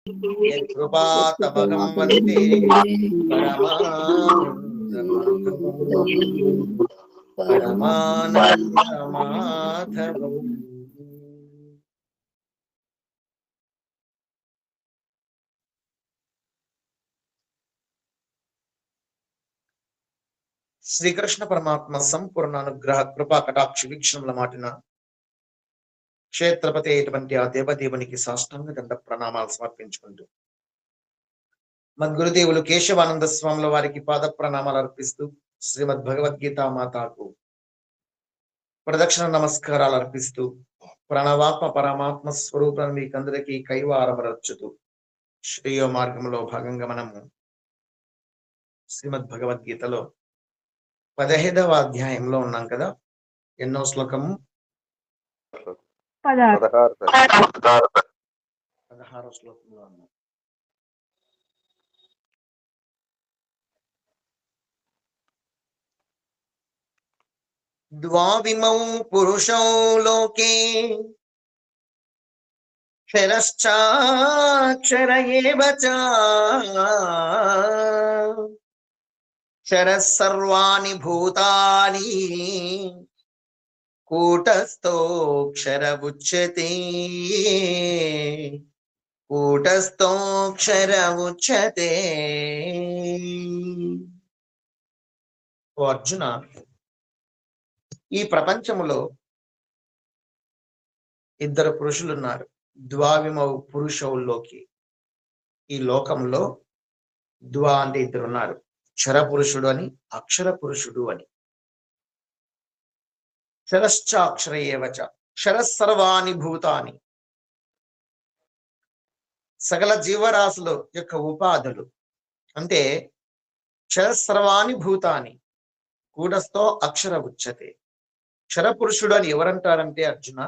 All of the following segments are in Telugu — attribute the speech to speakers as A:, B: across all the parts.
A: యత్కృపాతమహం వందే పరమానందమాధవం. శ్రీకృష్ణ పరమాత్మ సంపూర్ణ అనుగ్రహ కృపా కటాక్ష వీక్షణముల మాటిన క్షేత్రపతి అయినటువంటి ఆ దేవదేవునికి సాష్టాంగ దండ ప్రణామాలు సమర్పించుకుంటూ మద్గురుదేవులు కేశవానంద స్వాముల వారికి పాద ప్రణామాలు అర్పిస్తూ శ్రీమద్ భగవద్గీత మాతాకు ప్రదక్షిణ నమస్కారాలు అర్పిస్తూ ప్రణవాత్మ పరమాత్మ స్వరూపాన్ని మీకందరికీ కైవారమరచుతూ శ్రేయో మార్గంలో భాగంగా మనము శ్రీమద్ భగవద్గీతలో 15వ అధ్యాయంలో ఉన్నాం కదా. ఎన్నో శ్లోకము? 16వ శ్లోకంలో ఉన్నాం. ద్వావిమౌ పురుషౌ లోకే క్షరశ్చాక్షర ఏవ చ క్షరః సర్వాణి భూతాని కూటస్థోక్షర ఉచ్యతే. కూటస్థోక్షర ఉచ్యతే. ఓ అర్జున, ఈ ప్రపంచములో ఇద్దరు పురుషులు ఉన్నారు. ద్వావిమౌ పురుషౌల్లోకి, ఈ లోకంలో ద్వా అంటే ఇద్దరు ఉన్నారు. క్షర పురుషుడు అని, అక్షర పురుషుడు అని. క్షరశ్చాక్షర ఏవచ, క్షర సర్వాణి భూతాని, సకల జీవరాశుల యొక్క ఉపాధులు. అంటే క్షర సర్వాణి భూతాని కూటస్థో అక్షర ఉచ్యతే. క్షర పురుషుడు అని ఎవరంటారంటే అర్జున,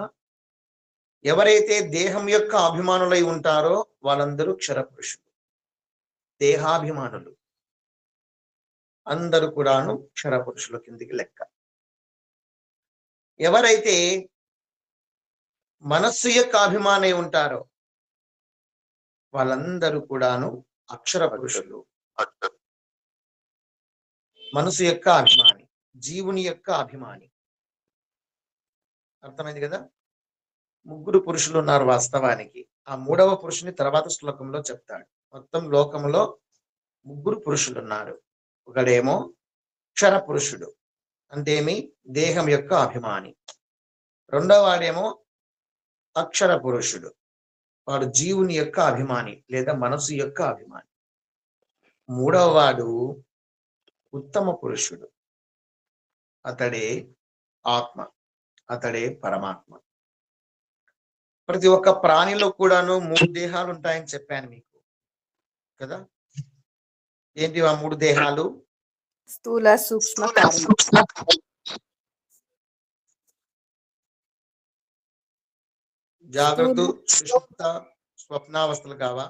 A: ఎవరైతే దేహం యొక్క అభిమానులై ఉంటారో వాళ్ళందరూ క్షర పురుషులు. దేహాభిమానులు అందరూ కూడాను క్షర పురుషుల కిందికి లెక్క. ఎవరైతే మనస్సు యొక్క అభిమానై ఉంటారో వాళ్ళందరూ కూడాను అక్షర పురుషులు. మనసు యొక్క అభిమాని, జీవుని యొక్క అభిమాని. అర్థమైంది కదా. ముగ్గురు పురుషులు ఉన్నారు వాస్తవానికి. ఆ మూడవ పురుషుని తర్వాత శ్లోకంలో చెప్తాడు. మొత్తం లోకంలో ముగ్గురు పురుషులు ఉన్నారు. ఒకడేమో క్షర పురుషుడు, అంటేమి దేహం యొక్క అభిమాని. రెండవ వాడేమో అక్షర పురుషుడు, వాడు జీవుని యొక్క అభిమాని లేదా మనసు యొక్క అభిమాని. మూడవ వాడు ఉత్తమ పురుషుడు, అతడే ఆత్మ, అతడే పరమాత్మ. ప్రతి ఒక్క ప్రాణిలో కూడాను 3 దేహాలు ఉంటాయని చెప్పాను మీకు కదా. ఏంటి ఆ 3 దేహాలు?
B: స్థూల, సూక్ష్మ,
A: జాగ్రత్త, సుషుప్త, స్వప్నావస్థలు కావా?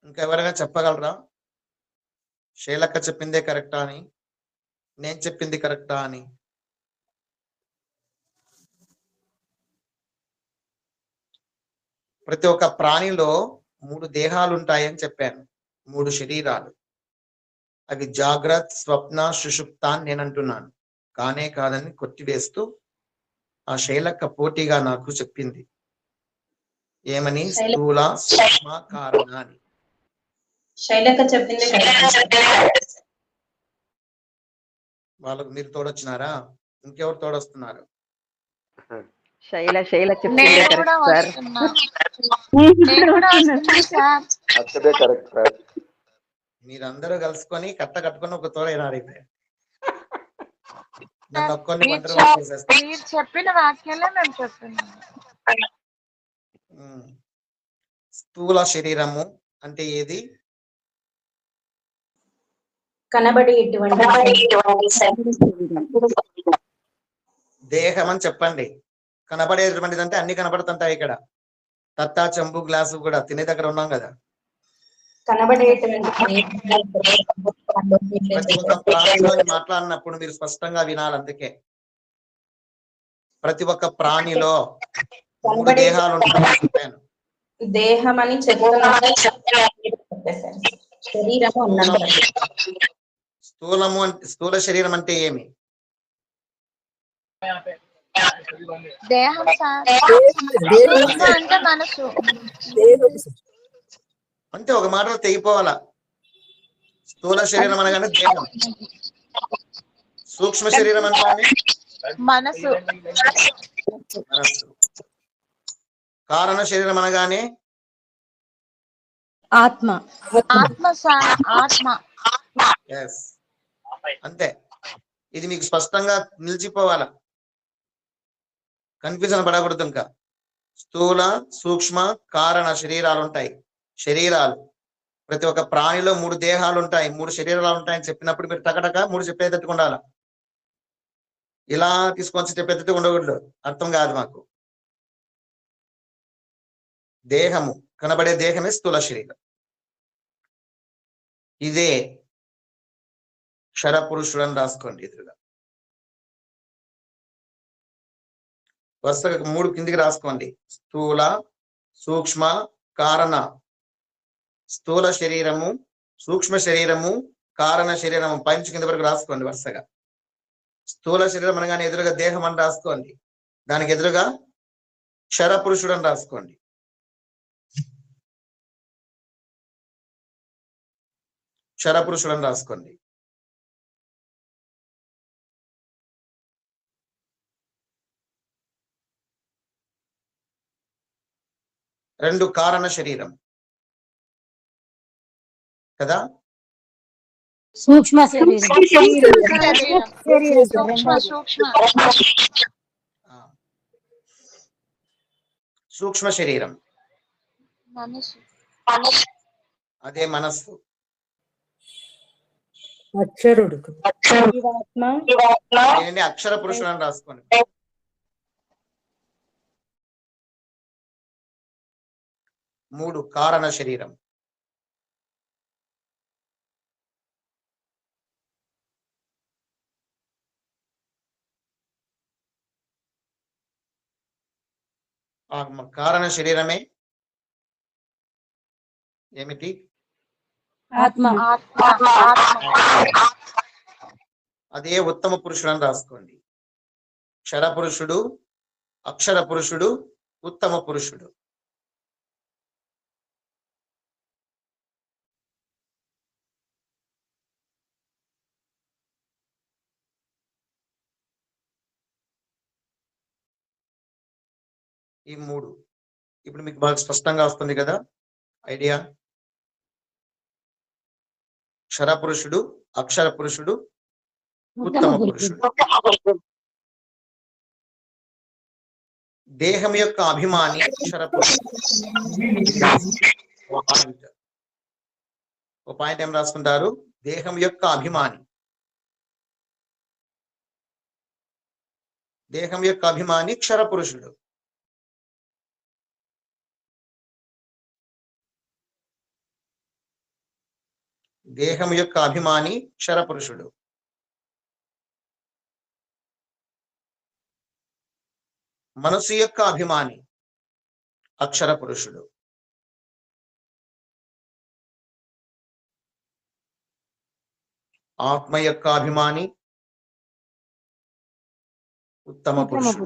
A: ఇంకెవరైనా చెప్పగలరా? శైలక్క చెప్పిందే కరెక్టా అని, నేను చెప్పింది కరెక్టా అని? ప్రతి ఒక్క ప్రాణిలో 3 దేహాలు ఉంటాయని చెప్పాను, 3 శరీరాలు. అవి జాగ్రత్త, స్వప్న, సుషుప్త అని నేను అంటున్నాను. కానే కాదని కొట్టివేస్తూ ఆ శైలక్క పోటీగా నాకు చెప్పింది. ఏమని? స్థూల, సూక్ష్మ, కారణ అని.
C: శైలక్క చెప్పింది.
A: వాళ్ళకు మీరు తోడొచ్చినారా? ఇంకెవరు తోడొస్తున్నారు?
B: శైల చెప్పింది
D: కరెక్ట్ సార్.
A: మీరందరూ కలుసుకొని కట్టుకొని ఒక తోడైనారైతే నన్ను ఒక్కొని
E: మీరు చెప్పిన వాక్యాలే మేము చెప్తున్నాము.
A: స్థూల శరీరము అంటే ఏది? దేహం అని చెప్పండి. కనబడేటువంటిది అంటే అన్ని కనబడుతుంటాయి. ఇక్కడ తత్తా, చెంబు, గ్లాసు కూడా తినే దగ్గర ఉన్నాం కదా. ప్రతి ఒక్క ప్రాణిలో మాట్లాడినప్పుడు మీరు స్పష్టంగా వినాలి. అందుకే ప్రతి ఒక్క ప్రాణిలో మూడు దేహాలు ఉంటాయని చెప్పాను.
C: దేహం అని చెప్తున్నారు, చెప్పేశారు. శరీరము అన్నారు.
A: స్థూలము అంటే స్థూల శరీరం అంటే ఏమి?
E: దేహం సార్. సూక్ష్మ అంటే మనసు.
A: అంటే ఒక మాటలో తెగిపోవాలా. స్థూల శరీరం అనగానే దేహం, సూక్ష్మ శరీరం అనగానే
E: మనసు.
A: మనస్సు, కారణ శరీరం అనగానే
B: ఆత్మ.
E: ఆత్మ సార్. ఆత్మ.
A: ఎస్, అంతే. ఇది మీకు స్పష్టంగా నిలిచిపోవాలా, కన్ఫ్యూజన్ పడకూడదు. ఇంకా స్థూల సూక్ష్మ కారణ శరీరాలు ఉంటాయి. శరీరాలు ప్రతి ఒక్క ప్రాణిలో మూడు దేహాలు ఉంటాయి, మూడు శరీరాలు ఉంటాయని చెప్పినప్పుడు మీరు టకటక మూడు చెప్పేటట్టుగా ఉండాలి. ఇలా తీసుకొచ్చి చెప్పేటట్టుగా ఉండకూడదు, అర్థం కాదు మాకు. దేహము, కనబడే దేహమే స్థూల శరీరం. ఇదే క్షరపురుషుడు అని రాసుకోండి ఎదురుగా. వరుసగా మూడు కిందికి రాసుకోండి. స్థూల సూక్ష్మ కారణ. స్థూల శరీరము, సూక్ష్మ శరీరము, కారణ శరీరము పైనుంచి కింద వరకు రాసుకోండి వరుసగా. స్థూల శరీరం అనగానే ఎదురుగా దేహం అని రాసుకోండి, దానికి ఎదురుగా క్షరపురుషుడు అని రాసుకోండి. క్షరపురుషుడు అని రాసుకోండి. రెండు కారణ శరీరం కదా.
D: సూక్ష్మ శరీరం.
A: సూక్ష్మ శరీరం
E: మనసు.
A: అదే మనస్సు.
D: అక్షరుడు.
A: ఏంటి అక్షర పురుషుడు అని రాసుకోండి. మూడు కారణ శరీరం. ఆ కారణ శరీరమే ఏమిటి?
D: ఆత్మ.
A: అదే ఉత్తమ పురుషుడు అని రాసుకోండి. క్షర పురుషుడు, అక్షర పురుషుడు, ఉత్తమ పురుషుడు. ఈ మూడు ఇప్పుడు మీకు బాగా స్పష్టంగా వస్తుంది కదా ఐడియా. క్షర పురుషుడు, అక్షర పురుషుడు, ఉత్తమ పురుషుడు. దేహం యొక్క అభిమాని క్షర పురుషుడు. ఓ పాయింట్ ఏం రాసుకుంటారు? దేహం యొక్క అభిమాని. దేహం యొక్క అభిమాని క్షర పురుషుడు. దేహం యొక్క అభిమాని క్షర పురుషుడు. మనసు యొక్క అభిమాని అక్షర పురుషుడు. ఆత్మ యొక్క అభిమాని ఉత్తమ పురుషుడు.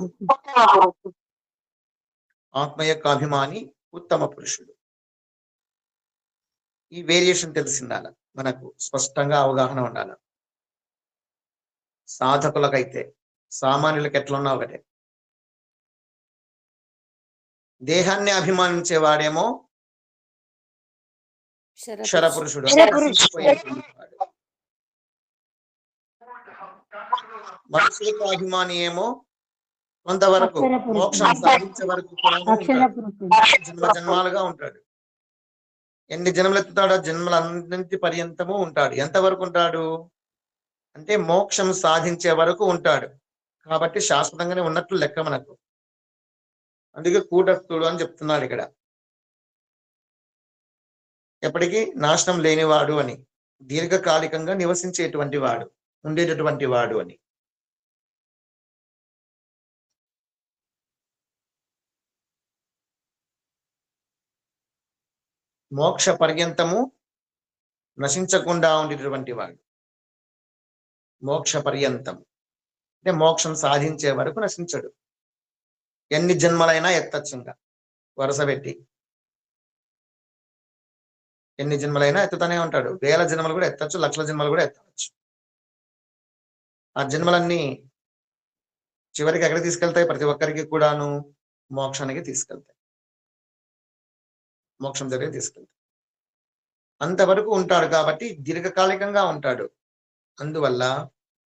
A: ఆత్మ యొక్క అభిమాని ఉత్తమ పురుషుడు. ఈ వేరియేషన్ తెలిసిండాల, మనకు స్పష్టంగా అవగాహన ఉండాలి. సాధకులకైతే, సామాన్యులకు ఎట్లున్నా ఒకటే. దేహాన్ని అభిమానించేవాడేమో క్షరపురుషుడు. మనసు యొక్క అభిమాని ఏమో కొంతవరకు మోక్షం సాధించే వరకు జన్మ జన్మాలుగా ఉంటాడు. ఎన్ని జన్మలు ఎత్తుతాడో జన్మలన్నింటి పర్యంతము ఉంటాడు. ఎంతవరకు ఉంటాడు అంటే మోక్షం సాధించే వరకు ఉంటాడు. కాబట్టి శాశ్వతంగానే ఉన్నట్లు లెక్క మనకు. అందుకే కూటస్థుడు అని చెప్తున్నాడు ఇక్కడ. ఎప్పటికీ నాశనం లేనివాడు అని, దీర్ఘకాలికంగా నివసించేటువంటి వాడు, ఉండేటటువంటి వాడు అని. మోక్ష పర్యంతము నశించకుండా ఉండేటటువంటి వాడు. మోక్ష పర్యంతం అంటే మోక్షం సాధించే వరకు నశించడు. ఎన్ని జన్మలైనా ఎత్తచ్చు, ఇంకా వరుస పెట్టి ఎన్ని జన్మలైనా ఎత్తుతూనే ఉంటాడు. వేల జన్మలు కూడా ఎత్తచ్చు, లక్షల జన్మలు కూడా ఎత్తవచ్చు. ఆ జన్మలన్నీ చివరికి ఎక్కడికి తీసుకెళ్తాయి? ప్రతి ఒక్కరికి కూడాను మోక్షానికి తీసుకెళ్తాయి, మోక్షం దగ్గరికి తీసుకెళ్తాయి. అంతవరకు ఉంటాడు కాబట్టి దీర్ఘకాలికంగా ఉంటాడు. అందువల్ల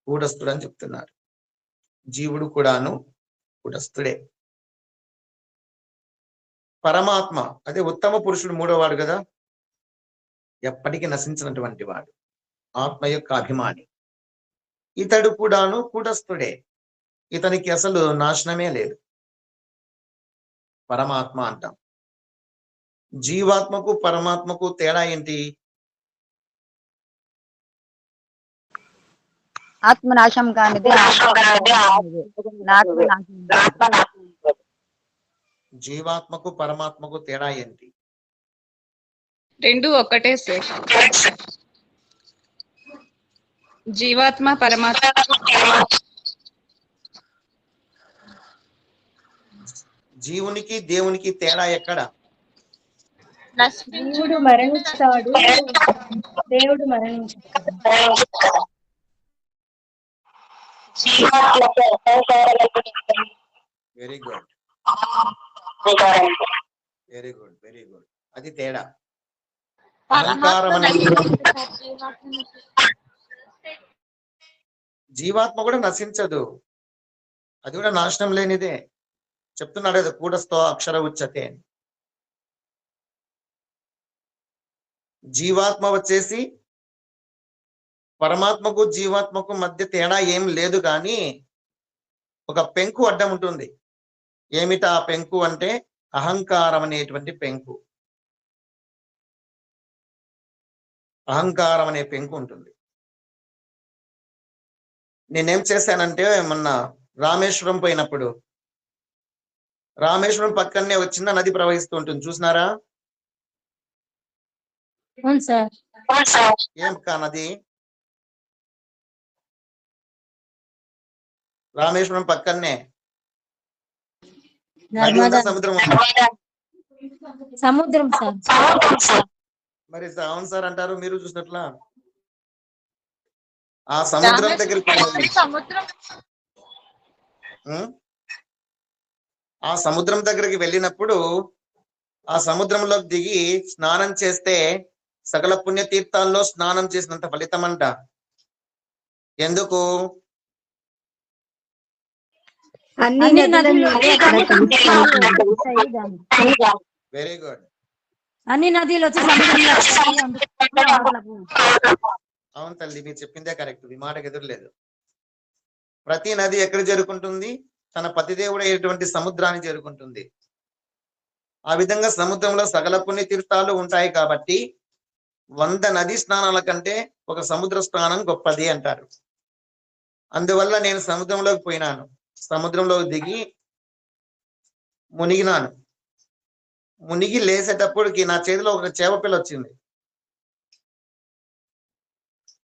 A: కూటస్థుడు అని చెప్తున్నారు. జీవుడు కూడాను కూటస్థుడే. పరమాత్మ అదే ఉత్తమ పురుషుడు మూడో వాడు కదా, ఎప్పటికీ నశించినటువంటి వాడు, ఆత్మ యొక్క అభిమాని. ఇతడు కూడాను కూటస్థుడే. ఇతనికి అసలు నాశనమే లేదు. పరమాత్మ అంటాం. జీవాత్మకు పరమాత్మకు తేడా ఏంటి?
F: ఆత్మ నాశం కానిది,
A: జీవాత్మకు పరమాత్మకు తేడా ఏంటి?
G: రెండు ఒకటే సార్. జీవాత్మ పరమాత్మ
A: జీవునికి దేవునికి తేడా ఎక్కడ?
D: జీవుడు మరణిస్తాడు, దేవుడు మరణించాడు.
A: Very good, very good, very good. అది తేడా. అహంకారం అనేది జీవాత్మ కూడా నశించదు, అది కూడా నాశనం లేనిదే. చెప్తున్నాడు కదా, కూటస్థో అక్షర ఉచ్యతే. జీవాత్మ వచ్చేసి పరమాత్మకు జీవాత్మకు మధ్య తేడా ఏం లేదు, కానీ ఒక పెంకు అడ్డం ఉంటుంది. ఏమిటా ఆ పెంకు అంటే అహంకారం అనేటువంటి పెంకు. అహంకారం అనే పెంకు ఉంటుంది. నేనేం చేశానంటే మొన్న రామేశ్వరం పోయినప్పుడు, రామేశ్వరం పక్కనే వచ్చిన నది ప్రవహిస్తూ ఉంటుంది, చూసినారా?
D: అవును సార్.
A: ఏం కా నది? రామేశ్వరం పక్కనే నది ఉందా, సముద్రం ఉందా?
D: సముద్రం సార్.
A: మరి అవును సార్ అంటారు, మీరు చూసినట్లా. ఆ సముద్రం దగ్గరికి ఆ సముద్రం దగ్గరికి వెళ్ళినప్పుడు ఆ సముద్రంలో దిగి స్నానం చేస్తే సకల పుణ్యతీర్థాల్లో స్నానం చేసినంత ఫలితం అంట. ఎందుకు? Very good.
D: అన్ని నదులు వచ్చి
A: అవును తల్లి, మీరు చెప్పిందే కరెక్ట్, ఈ మాటకు ఎదురులేదు. ప్రతి నది ఎక్కడ చేరుకుంటుంది? తన పతిదేవుడు అయ్యేటువంటి సముద్రాన్ని చేరుకుంటుంది. ఆ విధంగా సముద్రంలో సకల పుణ్య తీర్థాలు ఉంటాయి కాబట్టి 100 నదీ స్నానాల కంటే ఒక సముద్ర స్నానం గొప్పది అంటారు. అందువల్ల నేను సముద్రంలోకి పోయినాను, సముద్రంలో దిగి మునిగినాను. మునిగి లేసేటప్పటికి నా చేతిలో ఒక చేపపిల్ల వచ్చింది.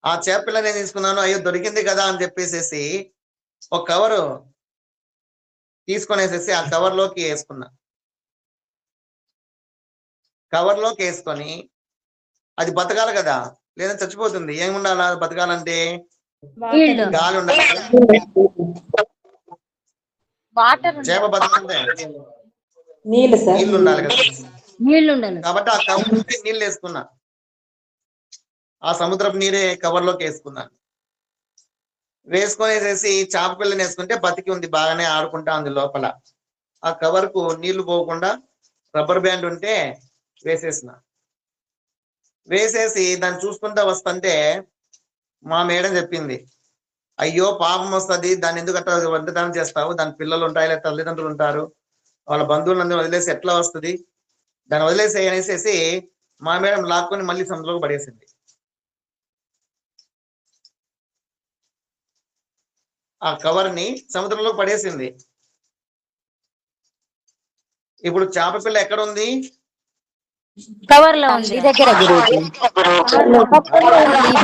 A: ఆ చేపపిల్ల నేను తీసుకున్నాను. అయ్యో దొరికింది కదా అని చెప్పేసేసి ఒక కవరు తీసుకొనేసేసి ఆ కవర్లోకి వేసుకున్నా. కవర్లోకి వేసుకొని అది బతకాలి కదా, లేదా చచ్చిపోతుంది. ఏముండాలా బతకాలంటే? గాలి ఉండాలి. చేప బతకాలంటే నీళ్లు ఉండాలి కదా, కాబట్టి ఆ కవర్ నీళ్ళు వేసుకున్నా. ఆ సముద్రపు నీరే కవర్లోకి వేసుకున్నాను. వేసుకొనేసేసి చేప పిల్లని వేసుకుంటే బతికి ఉంది, బాగానే ఆడుకుంటా ఉంది లోపల. ఆ కవర్ కు నీళ్లు పోకుండా రబ్బర్ బ్యాండ్ ఉంటే వేసేసిన. వేసేసి దాన్ని చూసుకుంటా వస్తుంటే మా మేడం చెప్పింది, అయ్యో పాపం వస్తుంది, దాన్ని ఎందుకు అట్లా వంటదానం చేస్తావు? దాని పిల్లలు ఉంటాయి, లేదా తల్లిదండ్రులు ఉంటారు, వాళ్ళ బంధువులందరూ వదిలేసి ఎట్లా వస్తుంది, దాన్ని వదిలేసి అనేసేసి మా మేడం లాక్కొని మళ్ళీ సముద్రంలోకి పడేసింది. ఆ కవర్ ని సముద్రంలో పడేసింది. ఇప్పుడు చేప పిల్ల ఎక్కడ ఉంది?
D: కవర్ లో
F: తండ్రి
D: ఉంది
F: దగ్గర గురూజీ.
C: ఉంది,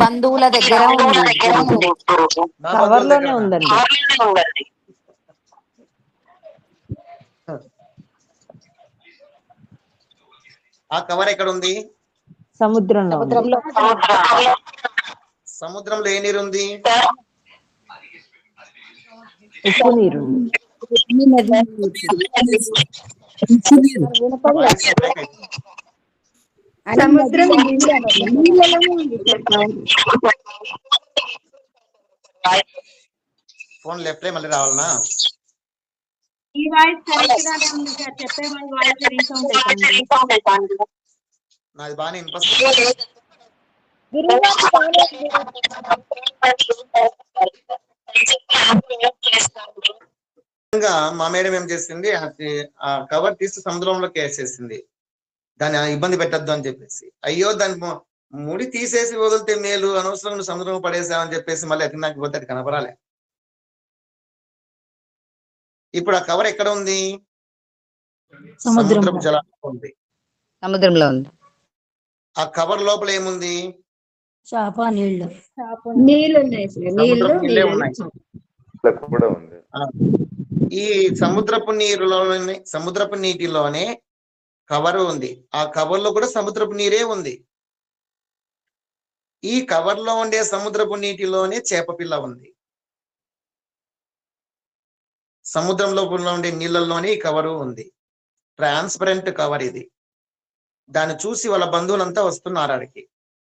C: బంధువుల దగ్గర ఉంది గురూజీ.
A: నా
B: కవర్
A: బంధువుల
B: లోనే
A: దగ్గర
B: ఉందండి.
A: ఆ కవర్ ఎక్కడ ఉంది?
B: సముద్రంలో ఉంది.
A: సముద్రంలో ఏ నీరు ఉంది?
B: ఉప్పు నీరు ఉంది.
A: వాయిస్ బ్రేక్ అవుతుంది.
D: సముద్రం
A: ఫోన్ లెఫ్ట్ మళ్ళీ రావాలనా?
D: ఈ వాయిస్ కరెక్ట్ గానే ఉంది సార్, చెప్పే వాయిస్ రీసౌండ్ అవుతుంది.
A: నాది బాగానే వినిపిస్తుంది. మా మేడం ఏం చేసింది, ఆ కవర్ తీసి సముద్రంలోకి వేసేసింది. దాన్ని ఇబ్బంది పెట్టద్దు అని చెప్పేసి. అయ్యో దాని ముడి తీసేసి వదిలితే మేలు, అనవసరం సముద్రం పడేసామని చెప్పేసి మళ్ళీ ఎత్తినాకి పోతే అది కనపరాలే. ఇప్పుడు ఆ కవర్ ఎక్కడ ఉంది? సముద్రపు జలంలో ఉంది.
F: సముద్రంలో ఉంది.
A: ఆ కవర్ లోపల ఏముంది?
D: చేప, నీళ్లు. నీళ్లు ఉన్నాయి సార్.
A: సముద్రపు నీళ్ళే ఉన్నాయి.
H: కూడా ఉంది.
A: ఈ సముద్రపు నీటిలోనే కవర్ ఉంది. ఆ కవర్ లో కూడా సముద్రపు నీరే ఉంది. ఈ కవర్ లో ఉండే సముద్రపు నీటిలోనే చేప పిల్ల ఉంది. సముద్రంలో ఉండే నీళ్ళల్లోనే ఈ కవరు ఉంది. ట్రాన్స్పరెంట్ కవర్ ఇది. దాన్ని చూసి వాళ్ళ బంధువులంతా వస్తున్నారు ఆడికి.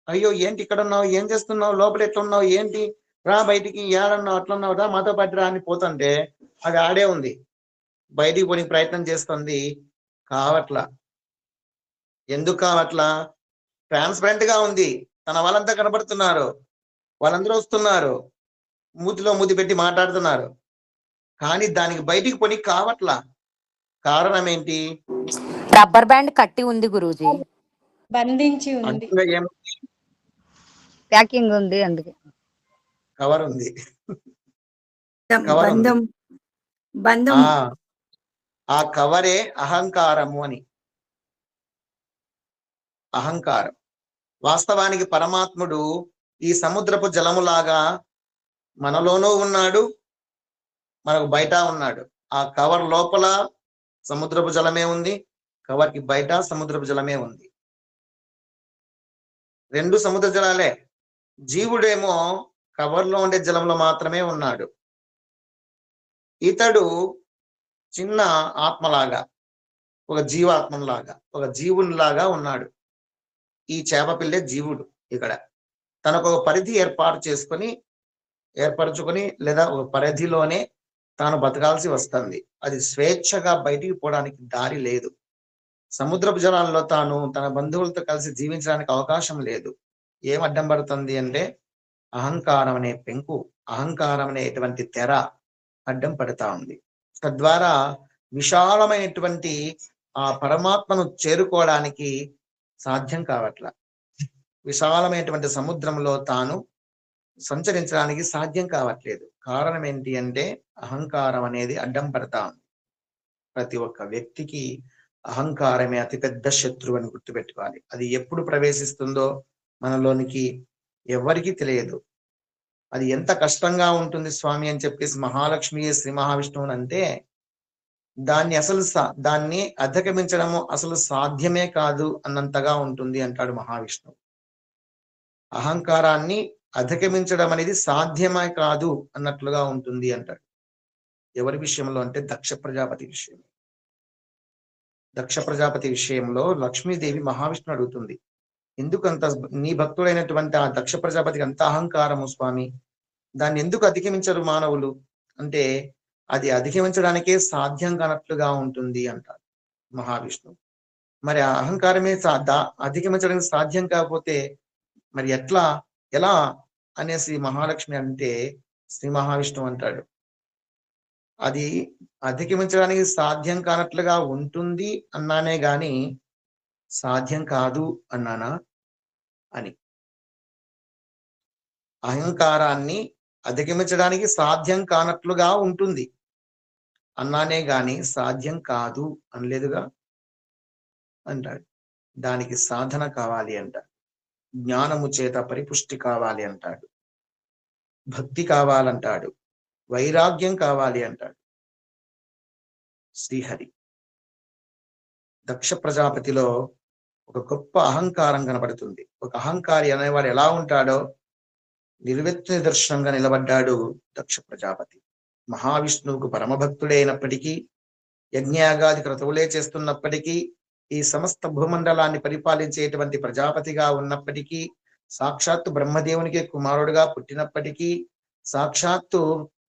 A: అయ్యో ఏంటి ఇక్కడ ఉన్నావు, ఏం చేస్తున్నావు, లోపల ఎట్లున్నావు, ఏంటి, రా బయటికి, ఏడన్నావు, అట్లున్నావు, రా మాతో పాటు రా అని పోతుంటే అది ఆడే ఉంది. బయటికి పోనీ ప్రయత్నం చేస్తుంది, కావట్లా. ఎందుకు కావట్లా? ట్రాన్స్పరెంట్ గా ఉంది. తన వాళ్ళంతా కనబడుతున్నారు, వాళ్ళందరూ వస్తున్నారు, మూతిలో మూతి పెట్టి మాట్లాడుతున్నారు, కానీ దానికి బయటికి పోనీ కావట్లా. కారణం ఏంటి?
C: రబ్బర్ బ్యాండ్ కట్టి ఉంది గురూజీ.
D: బంధించి ఉంది.
A: అడ్డంగా ఏముంది?
F: ప్యాకింగ్ ఉంది, అందుకే
A: కవర్ ఉంది. కవర్ ఉంది. ఆ కవరే అహంకారము అని. అహంకారం. వాస్తవానికి పరమాత్ముడు ఈ సముద్రపు జలములాగా మనలోనూ ఉన్నాడు, మనకు బయట ఉన్నాడు. ఆ కవర్ లోపల సముద్రపు జలమే ఉంది, కవర్ కి బయట సముద్రపు జలమే ఉంది. రెండు సముద్ర జలాలే. జీవుడేమో కవర్లో ఉండే జలంలో మాత్రమే ఉన్నాడు. ఇతడు చిన్న ఆత్మలాగా, ఒక జీవాత్మలాగా, ఒక జీవునిలాగా ఉన్నాడు. ఈ చేప పిల్లే జీవుడు. ఇక్కడ తనకు ఒక పరిధి ఏర్పరచుకొని లేదా ఒక పరిధిలోనే తాను బతకాల్సి వస్తుంది. అది స్వేచ్ఛగా బయటికి పోవడానికి దారి లేదు. సముద్రపు జలాల్లో తాను తన బంధువులతో కలిసి జీవించడానికి అవకాశం లేదు. ఏం అడ్డం పడుతుంది అంటే అహంకారం అనే పెంకు, అహంకారం అనేటువంటి తెర అడ్డం పడతా ఉంది. తద్వారా విశాలమైనటువంటి ఆ పరమాత్మను చేరుకోవడానికి సాధ్యం కావట్లా. విశాలమైనటువంటి సముద్రంలో తాను సంచరించడానికి సాధ్యం కావట్లేదు. కారణం ఏంటి అంటే అహంకారం అనేది అడ్డం పడతా ఉంది. ప్రతి ఒక్క వ్యక్తికి అహంకారమే అతిపెద్ద శత్రువు అని గుర్తుపెట్టుకోవాలి. అది ఎప్పుడు ప్రవేశిస్తుందో మనలోనికి ఎవరికీ తెలియదు. అది ఎంత కష్టంగా ఉంటుంది స్వామి అని చెప్పేసి మహాలక్ష్మి శ్రీ మహావిష్ణువుని అంటే దాన్ని అధిగమించడము అసలు సాధ్యమే కాదు అన్నంతగా ఉంటుంది అంటాడు మహావిష్ణువు. అహంకారాన్ని అధిగమించడం అనేది సాధ్యమే కాదు అన్నట్లుగా ఉంటుంది అంటాడు. ఎవరి విషయంలో అంటే దక్ష ప్రజాపతి విషయం. దక్ష ప్రజాపతి విషయంలో లక్ష్మీదేవి మహావిష్ణువు అడుగుతుంది, ఎందుకంత నీ భక్తుడైనటువంటి ఆ దక్ష ప్రజాపతికి అంత అహంకారము స్వామి, దాన్ని ఎందుకు అధిగమించరు మానవులు అంటే అది అధిగమించడానికే సాధ్యం కానట్లుగా ఉంటుంది అంటారు మహావిష్ణువు. మరి ఆ అహంకారమే అధిగమించడానికి సాధ్యం కాకపోతే మరి ఎలా అనేసి మహాలక్ష్మి అంటే శ్రీ మహావిష్ణువు అంటాడు, అది అధిగమించడానికి సాధ్యం కానట్లుగా ఉంటుంది అన్నానే గాని సాధ్యం కాదు అన్నానా అని. అహంకారాన్ని అధిగమించడానికి సాధ్యం కానట్లుగా ఉంటుంది అన్నానే గాని సాధ్యం కాదు అనలేదుగా అంటాడు. దానికి సాధన కావాలి అంటాడు. జ్ఞానము చేత పరిపుష్టి కావాలి అంటాడు. భక్తి కావాలంటాడు. వైరాగ్యం కావాలి అంటాడు శ్రీహరి. దక్ష ప్రజాపతిలో ఒక గొప్ప అహంకారం కనబడుతుంది. ఒక అహంకారి అనేవాడు ఎలా ఉంటాడో నిర్వెత్తు నిదర్శనంగా నిలబడ్డాడు దక్ష ప్రజాపతి. మహావిష్ణువుకు పరమభక్తుడైనప్పటికీ, యజ్ఞయాగాది క్రతువులే చేస్తున్నప్పటికీ, ఈ సమస్త భూమండలాన్ని పరిపాలించేటువంటి ప్రజాపతిగా ఉన్నప్పటికీ, సాక్షాత్తు బ్రహ్మదేవునికి కుమారుడుగా పుట్టినప్పటికీ, సాక్షాత్తు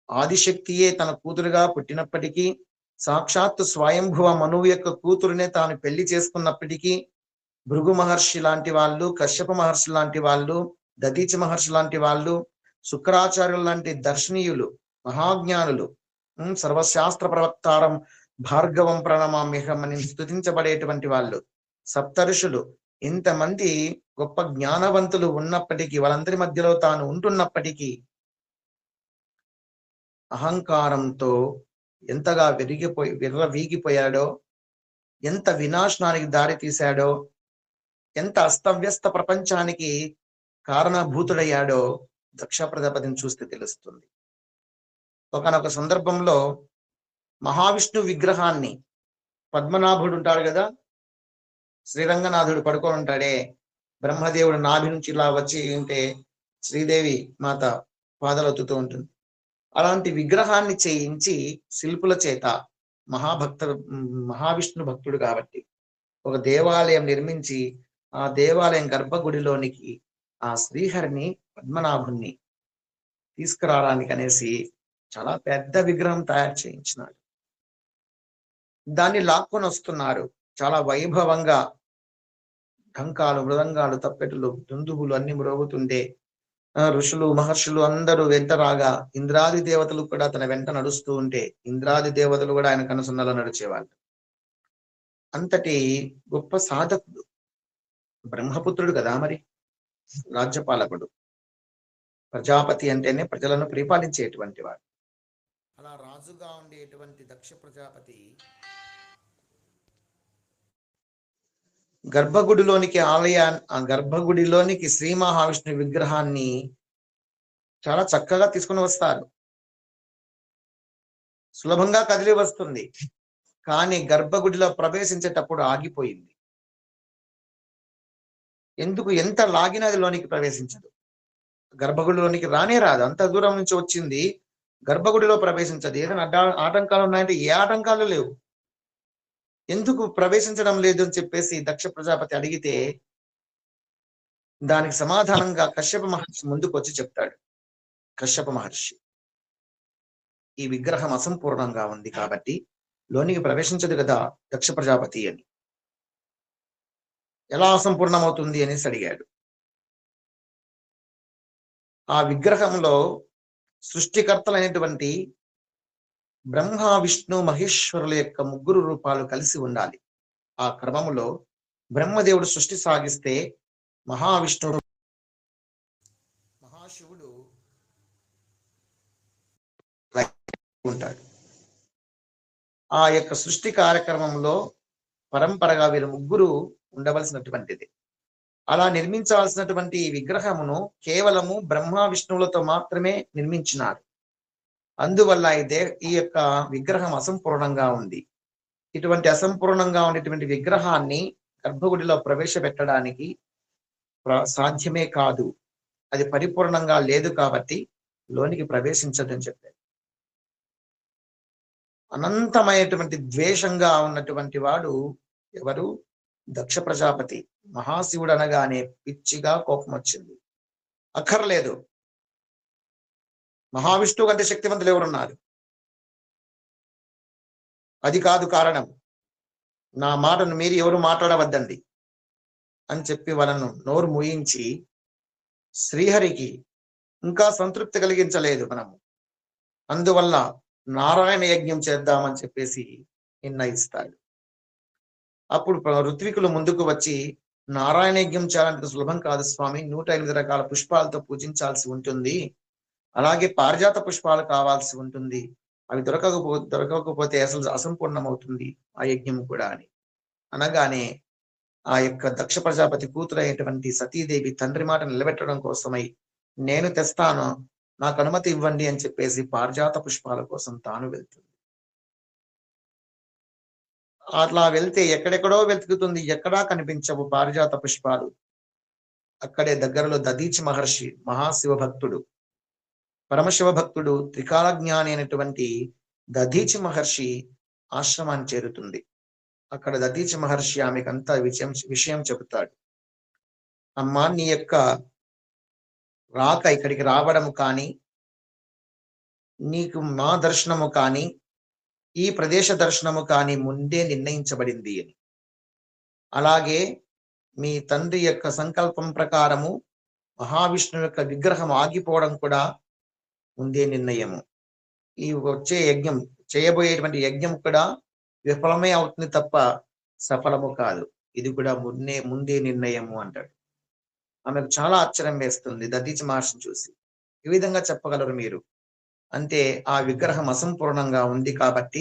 A: ఆదిశక్తియే తన కూతురుగా పుట్టినప్పటికీ, సాక్షాత్తు స్వయంభువ మనువు యొక్క కూతురునే తాను పెళ్లి చేసుకున్నప్పటికీ, భృగు మహర్షి లాంటి వాళ్ళు, కశ్యప మహర్షి లాంటి వాళ్ళు, దధీచి మహర్షి లాంటి వాళ్ళు, శుక్రాచార్యులు లాంటి దర్శనీయులు, మహాజ్ఞానులు, సర్వశాస్త్ర ప్రవక్తారం భార్గవం ప్రణమామ్యహం అని స్తుతించబడేటువంటి వాళ్ళు, సప్తఋషులు, ఇంతమంది గొప్ప జ్ఞానవంతులు ఉన్నప్పటికీ, వాళ్ళందరి మధ్యలో తాను ఉంటున్నప్పటికీ అహంకారంతో ఎంతగా విర్రవీగిపోయాడో, ఎంత వినాశనానికి దారి తీశాడో, ఎంత అస్తవ్యస్త ప్రపంచానికి కారణభూతుడయ్యాడో దక్ష ప్రజాపతిని చూస్తే తెలుస్తుంది. ఒకనొక సందర్భంలో మహావిష్ణు విగ్రహాన్ని, పద్మనాభుడు ఉంటాడు కదా, శ్రీరంగనాథుడు పడుకొని ఉంటాడే, బ్రహ్మదేవుడు నాభి నుంచి ఇలా వచ్చి ఉంటే శ్రీదేవి మాత పాదలొత్తుతూ ఉంటుంది. అలాంటి విగ్రహాన్ని చేయించి శిల్పుల చేత, మహావిష్ణు భక్తుడు కాబట్టి ఒక దేవాలయం నిర్మించి ఆ దేవాలయం గర్భగుడిలోనికి ఆ శ్రీహరిని, పద్మనాభుణ్ణి తీసుకురావడానికి అనేసి చాలా పెద్ద విగ్రహం తయారు చేయించినాడు. దాన్ని లాక్కొని వస్తున్నారు. చాలా వైభవంగా ఢంకాలు, మృదంగాలు, తప్పెటులు, దుందుబులు అన్ని మ్రోగుతుండే ఋషులు, మహర్షులు అందరూ వెంట రాగా, ఇంద్రాది దేవతలు కూడా తన వెంట నడుస్తూ ఉంటే, ఇంద్రాది దేవతలు కూడా ఆయన కనుసన్నలో నడిచేవాళ్ళు. అంతటి గొప్ప సాధకుడు, బ్రహ్మపుత్రుడు కదా, మరి రాజ్యపాలకుడు. ప్రజాపతి అంటేనే ప్రజలను పరిపాలించేటువంటి వాడు. అలా రాజుగా ఉండేటువంటి దక్ష ప్రజాపతి గర్భగుడిలోనికి శ్రీ మహావిష్ణు విగ్రహాన్ని చాలా చక్కగా తీసుకుని వస్తారు. సులభంగా కదిలి వస్తుంది. కానీ గర్భగుడిలో ప్రవేశించేటప్పుడు ఆగిపోయింది. ఎందుకు? ఎంత లాగినా అది లోనికి ప్రవేశించదు. గర్భగుడిలోనికి రానే రాదు. అంత దూరం నుంచి వచ్చింది, గర్భగుడిలో ప్రవేశించదు. ఏదైనా ఆటంకాలు ఉన్నాయంటే ఏ ఆటంకాలు లేవు. ఎందుకు ప్రవేశించడం లేదు అని చెప్పేసి దక్ష ప్రజాపతి అడిగితే, దానికి సమాధానంగా కశ్యప మహర్షి ముందుకు వచ్చి చెప్తాడు. కశ్యప మహర్షి, ఈ విగ్రహం అసంపూర్ణంగా ఉంది కాబట్టి లోనికి ప్రవేశించదు కదా దక్ష ప్రజాపతి అని. ఎలా అసంపూర్ణమవుతుంది అనేసి అడిగాడు. ఆ విగ్రహంలో సృష్టికర్తలైనటువంటి బ్రహ్మ, విష్ణు, మహేశ్వరుల యొక్క ముగ్గురు రూపాలు కలిసి ఉండాలి. ఆ క్రమంలో బ్రహ్మదేవుడు సృష్టి సాగిస్తే మహాశివుడు ఉంటాడు. ఆ యొక్క సృష్టి కార్యక్రమంలో పరంపరగా వీరు ముగ్గురు ఉండవలసినటువంటిది. అలా నిర్మించవలసినటువంటి ఈ విగ్రహమును కేవలము బ్రహ్మ, విష్ణువులతో మాత్రమే నిర్మించినారు. అందువల్ల ఈ యొక్క విగ్రహం అసంపూర్ణంగా ఉంది. ఇటువంటి అసంపూర్ణంగా ఉండేటువంటి విగ్రహాన్ని గర్భగుడిలో ప్రవేశపెట్టడానికి సాధ్యమే కాదు. అది పరిపూర్ణంగా లేదు కాబట్టి లోనికి ప్రవేశించదని చెప్పారు. అనంతమైనటువంటి ద్వేషంగా ఉన్నటువంటి వాడు ఎవరు? దక్ష ప్రజాపతి. మహాశివుడు అనగానే పిచ్చిగా కోపం వచ్చింది. అక్కర్లేదు, మహావిష్ణువు కంటే శక్తివంతులు ఎవరున్నారు? అది కాదు కారణం. నా మాటను మీరి ఎవరు మాట్లాడవద్దండి అని చెప్పి వాళ్ళను నోరు మూయించి, శ్రీహరికి ఇంకా సంతృప్తి కలిగించలేదు మనము, అందువల్ల నారాయణ యజ్ఞం చేద్దామని చెప్పేసి నిర్ణయిస్తాడు. అప్పుడు ఋత్వికులు ముందుకు వచ్చి, నారాయణ యజ్ఞం చేయాలంటే సులభం కాదు స్వామి, 108 రకాల పుష్పాలతో పూజించాల్సి ఉంటుంది, అలాగే పారిజాత పుష్పాలు కావాల్సి ఉంటుంది, అవి దొరకకపోతే అసలు అసంపూర్ణమవుతుంది ఆ యజ్ఞం కూడా అని అనగానే ఆ యొక్క దక్ష ప్రజాపతి కూతురు అయినటువంటి సతీదేవి తండ్రి మాట నిలబెట్టడం కోసమై నేను తెస్తాను, నాకు అనుమతి ఇవ్వండి అని చెప్పేసి పారిజాత పుష్పాల కోసం తాను వెళ్తుంది. అట్లా వెళ్తే ఎక్కడెక్కడో వెతుకుతుంది, ఎక్కడా కనిపించవు పారిజాత పుష్పాలు. అక్కడే దగ్గరలో దధీచి మహర్షి మహాశివ భక్తుడు, పరమశివ భక్తుడు, త్రికాల జ్ఞాని అయినటువంటి దధీచి మహర్షి ఆశ్రమాన్ని చేరుతుంది. అక్కడ దధీచి మహర్షి ఆమెకంతా విషయం చెబుతాడు. అమ్మా, నీ యొక్క రాక, ఇక్కడికి రావడము కానీ, నీకు మా దర్శనము కానీ, ఈ ప్రదేశ దర్శనము కానీ ముందే నిర్ణయించబడింది అని. అలాగే మీ తండ్రి యొక్క సంకల్పం ప్రకారము మహావిష్ణువు యొక్క విగ్రహం ఆగిపోవడం కూడా ముందే నిర్ణయము. ఈ వచ్చే యజ్ఞం, చేయబోయేటువంటి యజ్ఞం కూడా విఫలమే అవుతుంది తప్ప సఫలము కాదు. ఇది కూడా ముందే నిర్ణయము అంటాడు. ఆమెకు చాలా ఆశ్చర్యం వేస్తుంది దధీచి మహర్షిని చూసి. ఈ విధంగా చెప్పగలరు మీరు అంటే ఆ విగ్రహం అసంపూర్ణంగా ఉంది కాబట్టి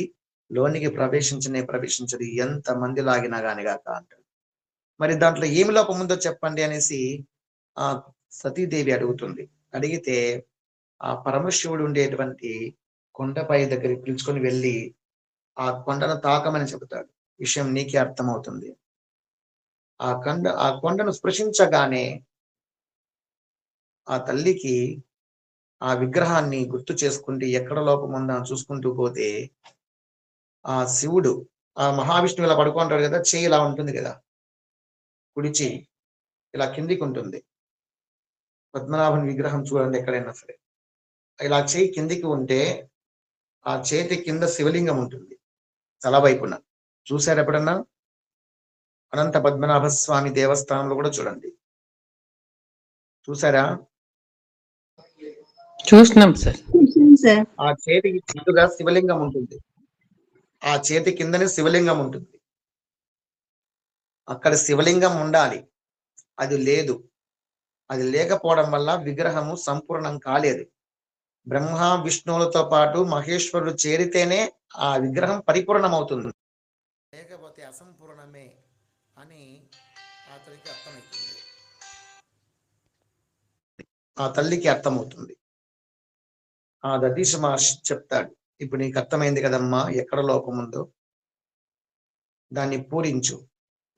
A: లోనికి ప్రవేశించదు, ఎంత మంది లాగినా గానిగాక అంటాడు. మరి దాంట్లో ఏమి లోపం ఉందో చెప్పండి అనేసి ఆ సతీదేవి అడుగుతుంది. అడిగితే ఆ పరమశివుడు ఉండేటువంటి కొండపై దగ్గరికి పిలుచుకొని వెళ్ళి ఆ కొండను తాకమని చెబుతాడు. విషయం నీకే అర్థమవుతుంది. ఆ కొండను స్పృశించగానే ఆ తల్లికి ఆ విగ్రహాన్ని గుర్తు చేసుకుంటూ ఎక్కడ లోపం ఉందా చూసుకుంటూ పోతే ఆ శివుడు, ఆ మహావిష్ణువు ఇలా పడుకుంటాడు కదా, చెయ్యి ఇలా ఉంటుంది కదా, కుడి చెయ్యి ఇలా కిందికి ఉంటుంది. పద్మనాభన్ విగ్రహం చూడండి ఎక్కడైనా సరే, ఇలా చెయ్యి కిందికి ఉంటే ఆ చేతి కింద శివలింగం ఉంటుంది తల వైపున. చూశారు ఎప్పుడన్నా? అనంత పద్మనాభ స్వామి దేవస్థానంలో కూడా చూడండి. చూసారా?
I: చూసినాం సార్.
A: ఆ చేతికి కిందగా శివలింగం ఉంటుంది, ఆ చేతి కిందనే శివలింగం ఉంటుంది. అక్కడ శివలింగం ఉండాలి, అది లేదు. అది లేకపోవడం వల్ల విగ్రహము సంపూర్ణం కాలేదు. బ్రహ్మ విష్ణువులతో పాటు మహేశ్వరుడు చేరితేనే ఆ విగ్రహం పరిపూర్ణమవుతుంది, లేకపోతే అసంపూర్ణమే అని అతనికి అర్థమవుతుంది, ఆ తల్లికి అర్థమవుతుంది. ఆ దధీచి మహర్షి చెప్తాడు, ఇప్పుడు నీకు అర్థమైంది కదమ్మా ఎక్కడ లోపం ఉందో, దాన్ని పూరించు,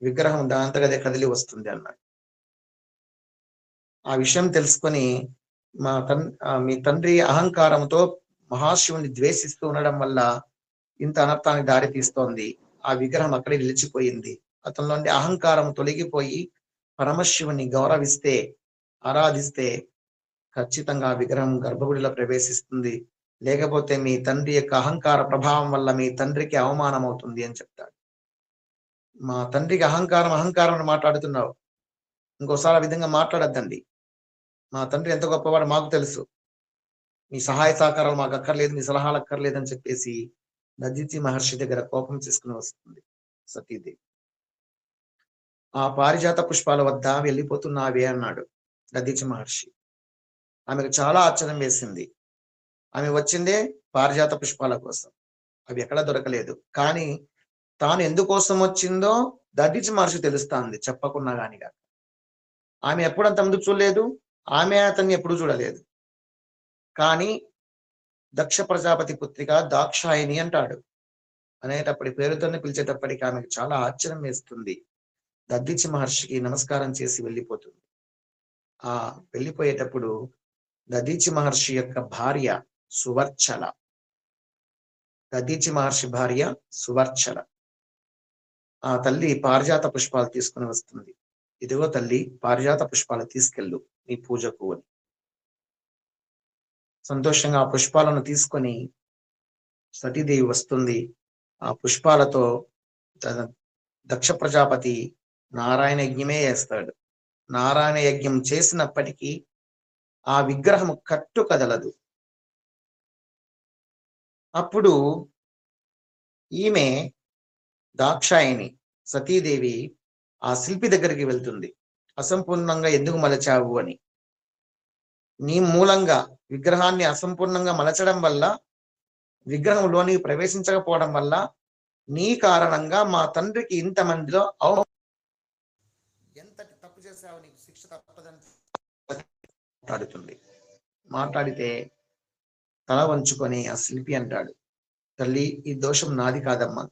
A: విగ్రహం దాంతగదే కదిలి వస్తుంది అన్నాడు. ఆ విషయం తెలుసుకొని మీ తండ్రి అహంకారంతో మహాశివుని ద్వేషిస్తూ ఉండడం వల్ల ఇంత అనర్థానికి దారి తీస్తోంది. ఆ విగ్రహం అక్కడే నిలిచిపోయింది. అతనిలోని అహంకారం తొలగిపోయి పరమశివుని గౌరవిస్తే, ఆరాధిస్తే ఖచ్చితంగా ఆ విగ్రహం గర్భగుడిలో ప్రవేశిస్తుంది. లేకపోతే మీ తండ్రి యొక్క అహంకార ప్రభావం వల్ల మీ తండ్రికి అవమానం అవుతుంది అని చెప్తాడు. మా తండ్రికి అహంకారం అని మాట్లాడుతున్నావు, ఇంకోసారి ఆ విధంగా మాట్లాడద్దండి. మా తండ్రి ఎంత గొప్పవాడు మాకు తెలుసు, మీ సహాయ సహకారాలు మాకు అక్కర్లేదు, మీ సలహాలు అక్కర్లేదు అని చెప్పేసి దధీచి మహర్షి దగ్గర కోపం చేసుకుని వస్తుంది సతీదేవి. ఆ పారిజాత పుష్పాల వద్ద వెళ్ళిపోతున్నావే అన్నాడు దధీచి మహర్షి. ఆమెకు చాలా ఆశ్చర్యం వేసింది. ఆమె వచ్చిందే పారిజాత పుష్పాల కోసం, అవి ఎక్కడ దొరకలేదు. కానీ తాను ఎందుకోసం వచ్చిందో దధీచి మహర్షి తెలుస్తాంది చెప్పకున్నా గానిగా. ఆమె ఎప్పుడంత ముందు చూడలేదు, ఆమె అతన్ని ఎప్పుడు చూడలేదు. కానీ దక్ష ప్రజాపతి పుత్రిక దాక్షాయిని అంటాడు. అనేటప్పటి పేరుతోనే పిలిచేటప్పటికి ఆమెకు చాలా ఆశ్చర్యం వేస్తుంది. దధీచి మహర్షికి నమస్కారం చేసి వెళ్ళిపోతుంది. ఆ వెళ్ళిపోయేటప్పుడు దధీచి మహర్షి యొక్క భార్య సువర్చల, దధీచి మహర్షి భార్య సువర్చల, ఆ తల్లి పారిజాత పుష్పాలు తీసుకుని వస్తుంది. ఇదిగో తల్లి, పారిజాత పుష్పాలు తీసుకెళ్ళు నీ పూజకు అని. సంతోషంగా ఆ పుష్పాలను తీసుకొని సతీదేవి వస్తుంది. ఆ పుష్పాలతో దక్ష ప్రజాపతి నారాయణ యజ్ఞమే చేస్తాడు. నారాయణ యజ్ఞం చేసినప్పటికీ ఆ విగ్రహం కట్టు కదలదు. అప్పుడు ఈమె దాక్షాయిని సతీదేవి ఆ శిల్పి దగ్గరికి వెళ్తుంది. అసంపూర్ణంగా ఎందుకు మలచావు అని. నీ మూలంగా విగ్రహాన్ని అసంపూర్ణంగా మలచడం వల్ల, విగ్రహంలోని ప్రవేశించకపోవడం వల్ల నీ కారణంగా మా తండ్రికి ఇంతమందిలో చేశావు, నీకు శిక్ష తప్పదని మాట్లాడుతుంది. మాట్లాడితే తల వంచుకొని ఆ శిల్పి అంటాడు, తల్లి ఈ దోషం నాది కాదమ్మా,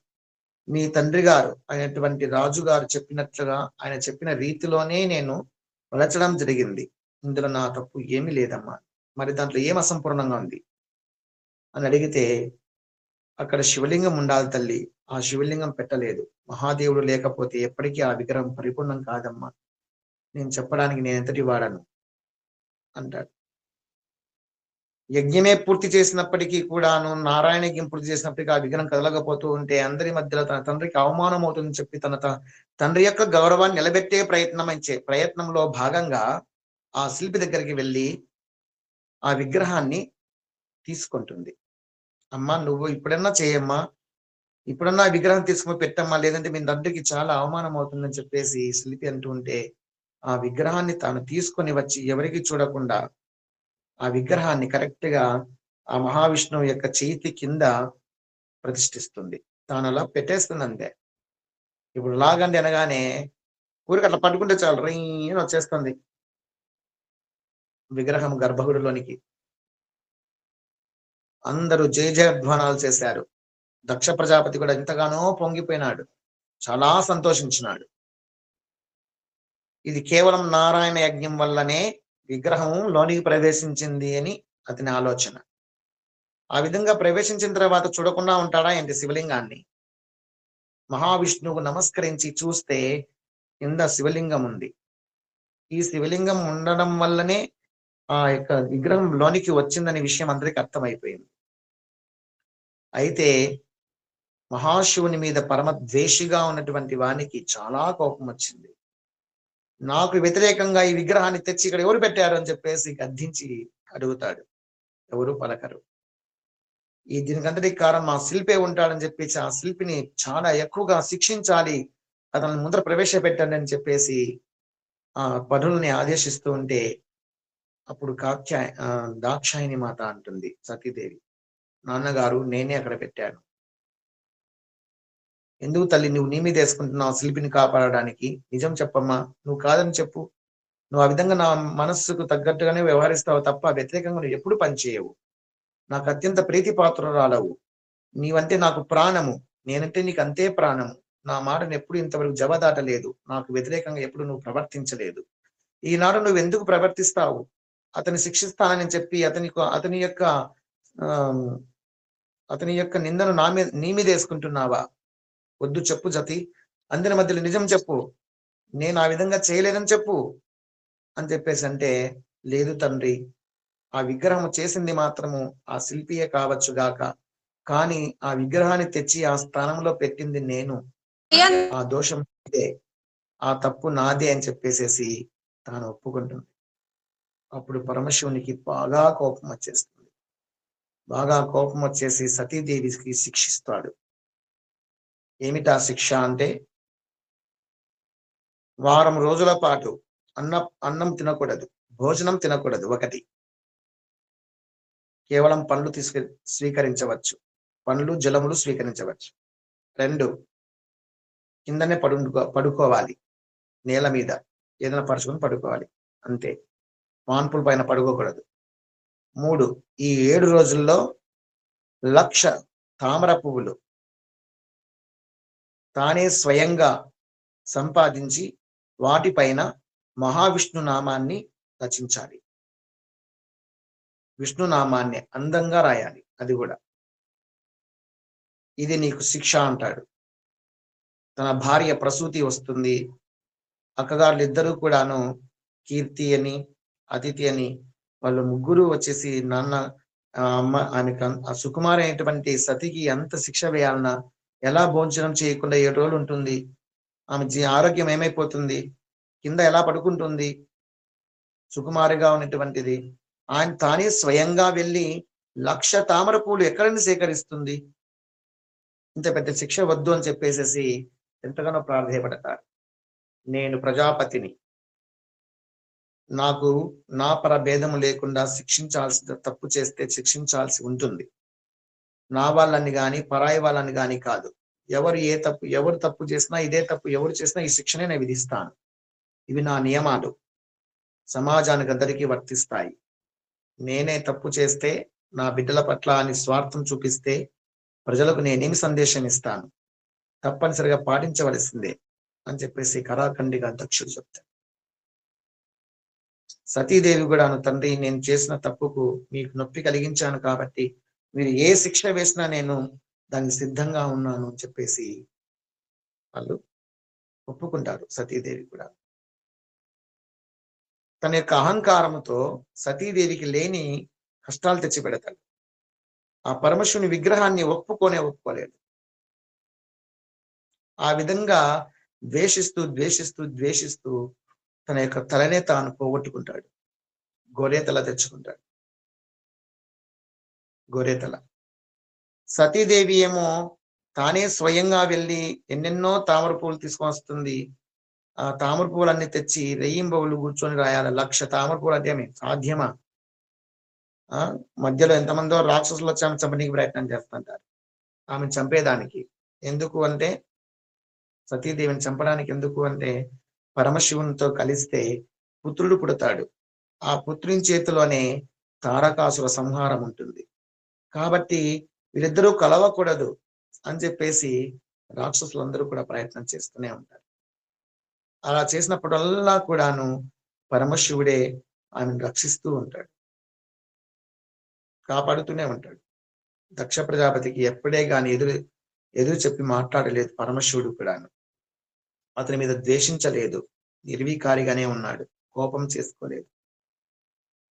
A: మీ తండ్రి గారు అయినటువంటి రాజు గారు చెప్పినట్లుగా ఆయన చెప్పిన రీతిలోనే నేను వలచడం జరిగింది, ఇందులో నా తప్పు ఏమీ లేదమ్మా, మరి దాంట్లో ఏం అసంపూర్ణంగా ఉంది అని అడిగితే, అక్కడ శివలింగం ఉండాలి తల్లి, ఆ శివలింగం పెట్టలేదు, మహాదేవుడు లేకపోతే ఎప్పటికీ ఆ విగ్రహం పరిపూర్ణం కాదమ్మా, నేను చెప్పడానికి నేను ఎంతటి వాడను అంటాడు. యజ్ఞమే పూర్తి చేసినప్పటికీ కూడాను, నారాయణ యజ్ఞం పూర్తి చేసినప్పటికీ ఆ విగ్రహం కదలకపోతూ ఉంటే అందరి మధ్యలో తన తండ్రికి అవమానం అవుతుందని చెప్పి తన తండ్రి యొక్క గౌరవాన్ని నిలబెట్టే ప్రయత్నంలో భాగంగా ఆ శిల్పి దగ్గరికి వెళ్ళి ఆ విగ్రహాన్ని తీసుకుంటుంది. అమ్మా నువ్వు ఇప్పుడన్నా చేయమ్మా, ఇప్పుడన్నా ఆ విగ్రహం తీసుకుని పెట్టమ్మా, లేదంటే మీ తండ్రికి చాలా అవమానం అవుతుందని చెప్పేసి శిల్పి అంటూ ఉంటే, ఆ విగ్రహాన్ని తాను తీసుకొని వచ్చి ఎవరికి చూడకుండా ఆ విగ్రహాన్ని కరెక్ట్ గా ఆ మహావిష్ణువు యొక్క చేతి కింద ప్రతిష్ఠిస్తుంది. తాను అలా పెట్టేస్తుంది అంతే. ఇప్పుడు లాగండి అనగానే ఊరికి అట్లా పట్టుకుంటే చాలు రైన్ వచ్చేస్తుంది విగ్రహం గర్భగుడిలోనికి. అందరూ జయ జయధ్వానాలు చేశారు. దక్ష ప్రజాపతి కూడా ఎంతగానో పొంగిపోయినాడు, చాలా సంతోషించినాడు. ఇది కేవలం నారాయణ యజ్ఞం వల్లనే విగ్రహం లోనికి ప్రవేశించింది అని అతని ఆలోచన. ఆ విధంగా ప్రవేశించిన తర్వాత చూడకుండా ఉంటాడా ఏంటి శివలింగాన్ని? మహావిష్ణువు నమస్కరించి చూస్తే కింద శివలింగం ఉంది. ఈ శివలింగం ఉండడం వల్లనే ఆ యొక్క విగ్రహం లోనికి వచ్చిందనే విషయం అందరికి అర్థమైపోయింది. అయితే మహాశివుని మీద పరమ ద్వేషిగా ఉన్నటువంటి వానికి చాలా కోపం వచ్చింది. నాకు వ్యతిరేకంగా ఈ విగ్రహాన్ని తెచ్చి ఇక్కడ ఎవరు పెట్టారు అని చెప్పేసి గద్దించి అడుగుతాడు. ఎవరు పలకరు. దీనికంతటికి కారణం మా శిల్పే ఉంటాడని చెప్పేసి ఆ శిల్పిని చాలా ఎక్కువగా శిక్షించాలి, అతను ముందర ప్రవేశపెట్టండి అని చెప్పేసి ఆ పనుల్ని ఆదేశిస్తూ ఉంటే, అప్పుడు దాక్షాయిని మాత అంటుంది సతీదేవి, నాన్నగారు నేనే అక్కడ పెట్టాను. ఎందుకు తల్లి నువ్వు నీ మీద వేసుకుంటున్నావు శిల్పిని కాపాడడానికి? నిజం చెప్పమ్మా, నువ్వు కాదని చెప్పు. నువ్వు ఆ విధంగా నా మనస్సుకు తగ్గట్టుగానే వ్యవహరిస్తావు తప్ప వ్యతిరేకంగా నువ్వు ఎప్పుడు పనిచేయవు. నాకు అత్యంత ప్రీతిపాత్రురాలవు, నీవంటే నాకు ప్రాణము, నేనంటే నీకు అంతే ప్రాణము. నా మాటను ఎప్పుడు ఇంతవరకు జవదాటలేదు, నాకు వ్యతిరేకంగా ఎప్పుడు నువ్వు ప్రవర్తించలేదు. ఈనాడు నువ్వు ఎందుకు ప్రవర్తిస్తావు? అతని శిక్షిస్తానని చెప్పి అతని యొక్క నిందను నీ మీద వేసుకుంటున్నావా? వద్దు చెప్పు జతి, అందరి మధ్యలో నిజం చెప్పు, నేను ఆ విధంగా చేయలేదని చెప్పు అని చెప్పేసి అంటే, లేదు తండ్రి, ఆ విగ్రహం చేసింది మాత్రము ఆ శిల్పియే కావచ్చు గాక, కానీ ఆ విగ్రహాన్ని తెచ్చి ఆ స్థానంలో పెట్టింది నేను, ఆ దోషం నాదే, ఆ తప్పు నాదే అని చెప్పేసేసి తాను ఒప్పుకుంటుంది. అప్పుడు పరమశివునికి బాగా కోపం వచ్చేస్తుంది. బాగా కోపం వచ్చేసి సతీదేవికి శిక్షిస్తాడు. ఏమిటా శిక్ష అంటే, వారం రోజుల పాటు అన్నం తినకూడదు, భోజనం తినకూడదు. 1, కేవలం పండ్లు స్వీకరించవచ్చు, పండ్లు జలములు స్వీకరించవచ్చు. 2, కిందనే పడుకోవాలి, నేల మీద ఏదైనా పరుచుకొని పడుకోవాలి అంతే, మాన్పుల పైన పడుకోకూడదు. 3, ఈ 7 రోజుల్లో 1,00,000 తామర పువ్వులు తానే స్వయంగా సంపాదించి వాటిపైన మహావిష్ణు నామాన్ని రచించాలి. విష్ణు నామాన్ని అందంగా రాయాలి. అది కూడా ఇది నీకు శిక్ష అంటాడు. తన భార్య ప్రసూతి వస్తుంది. అక్కగారులు ఇద్దరు కూడాను కీర్తి అని అతిథి అని వాళ్ళు ముగ్గురు వచ్చేసి నాన్న అమ్మ ఆమెకు ఆ సుకుమారి అయినటువంటి సతికి ఎంత శిక్ష వేయాలన్నా, ఎలా భోజనం చేయకుండా 7 రోజులు ఉంటుంది, ఆమె ఆరోగ్యం ఏమైపోతుంది, కింద ఎలా పడుకుంటుంది సుకుమారిగా ఉన్నటువంటిది. ఆయన తానే స్వయంగా వెళ్ళి 1,00,000 తామర పూలు ఎక్కడిని సేకరిస్తుంది? ఇంత పెద్ద శిక్ష వద్దు అని చెప్పేసేసి ఎంతగానో ప్రార్థయపడతారు. నేను ప్రజాపతిని, నాకు నా పరభేదము లేకుండా తప్పు చేస్తే శిక్షించాల్సి ఉంటుంది. నా వాళ్ళని కానీ పరాయి వాళ్ళని కానీ కాదు. ఎవరు తప్పు చేసినా ఇదే తప్పు ఎవరు చేసినా ఈ శిక్షనే నేను విధిస్తాను. ఇవి నా నియమాలు, సమాజానికి అందరికీ వర్తిస్తాయి. నేనే తప్పు చేస్తే, నా బిడ్డల పట్ల అని స్వార్థం చూపిస్తే ప్రజలకు నేనేమి సందేశం ఇస్తాను? తప్పనిసరిగా పాటించవలసిందే అని చెప్పేసి కరాఖండిగా దక్షుడు చెప్తాడు. సతీదేవి కూడా తండ్రి, నేను చేసిన తప్పుకు మీకు నొప్పి కలిగించాను కాబట్టి మీరు ఏ శిక్ష వేసినా నేను దానికి సిద్ధంగా ఉన్నాను అని చెప్పేసి వాళ్ళు ఒప్పుకుంటారు. సతీదేవి కూడా తన యొక్క అహంకారంతో సతీదేవికి లేని కష్టాలు తెచ్చిపెడతాడు. ఆ పరమశివుని విగ్రహాన్ని ఒప్పుకోలేదు. ఆ విధంగా ద్వేషిస్తూ ద్వేషిస్తూ ద్వేషిస్తూ తన యొక్క తలనే తాను పోగొట్టుకుంటాడు. గోరేతల తెచ్చుకుంటాడు. గోరేతల. సతీదేవి ఏమో తానే స్వయంగా వెళ్ళి ఎన్నెన్నో తామర పూలు తీసుకొని వస్తుంది. ఆ తామర పూలన్నీ తెచ్చి రెయ్యింబవులు కూర్చొని రాయాలి. 1,00,000 తామర పూలు అంటే సాధ్యమా? మధ్యలో ఎంతమందో రాక్షసులు వచ్చి ఆమె చంపడానికి ప్రయత్నం చేస్తుంటారు. ఆమెను చంపేదానికి. ఎందుకు అంటే, సతీదేవిని చంపడానికి ఎందుకు అంటే, పరమశివునితో కలిస్తే పుత్రుడు పుడతాడు. ఆ పుత్రుని చేతిలోనే తారకాసుర సంహారం ఉంటుంది. కాబట్టి వీరిద్దరూ కలవకూడదు అని చెప్పేసి రాక్షసులందరూ కూడా ప్రయత్నం చేస్తూనే ఉంటారు. అలా చేసినప్పుడల్లా కూడాను పరమశివుడే ఆమెను రక్షిస్తూ ఉంటాడు, కాపాడుతూనే ఉంటాడు. దక్ష ప్రజాపతికి ఎప్పుడే గాని ఎదురు చెప్పి మాట్లాడలేదు పరమశివుడు కూడాను. అతని మీద ద్వేషించలేదు, నిర్వీకారిగానే ఉన్నాడు, కోపం చేసుకోలేదు,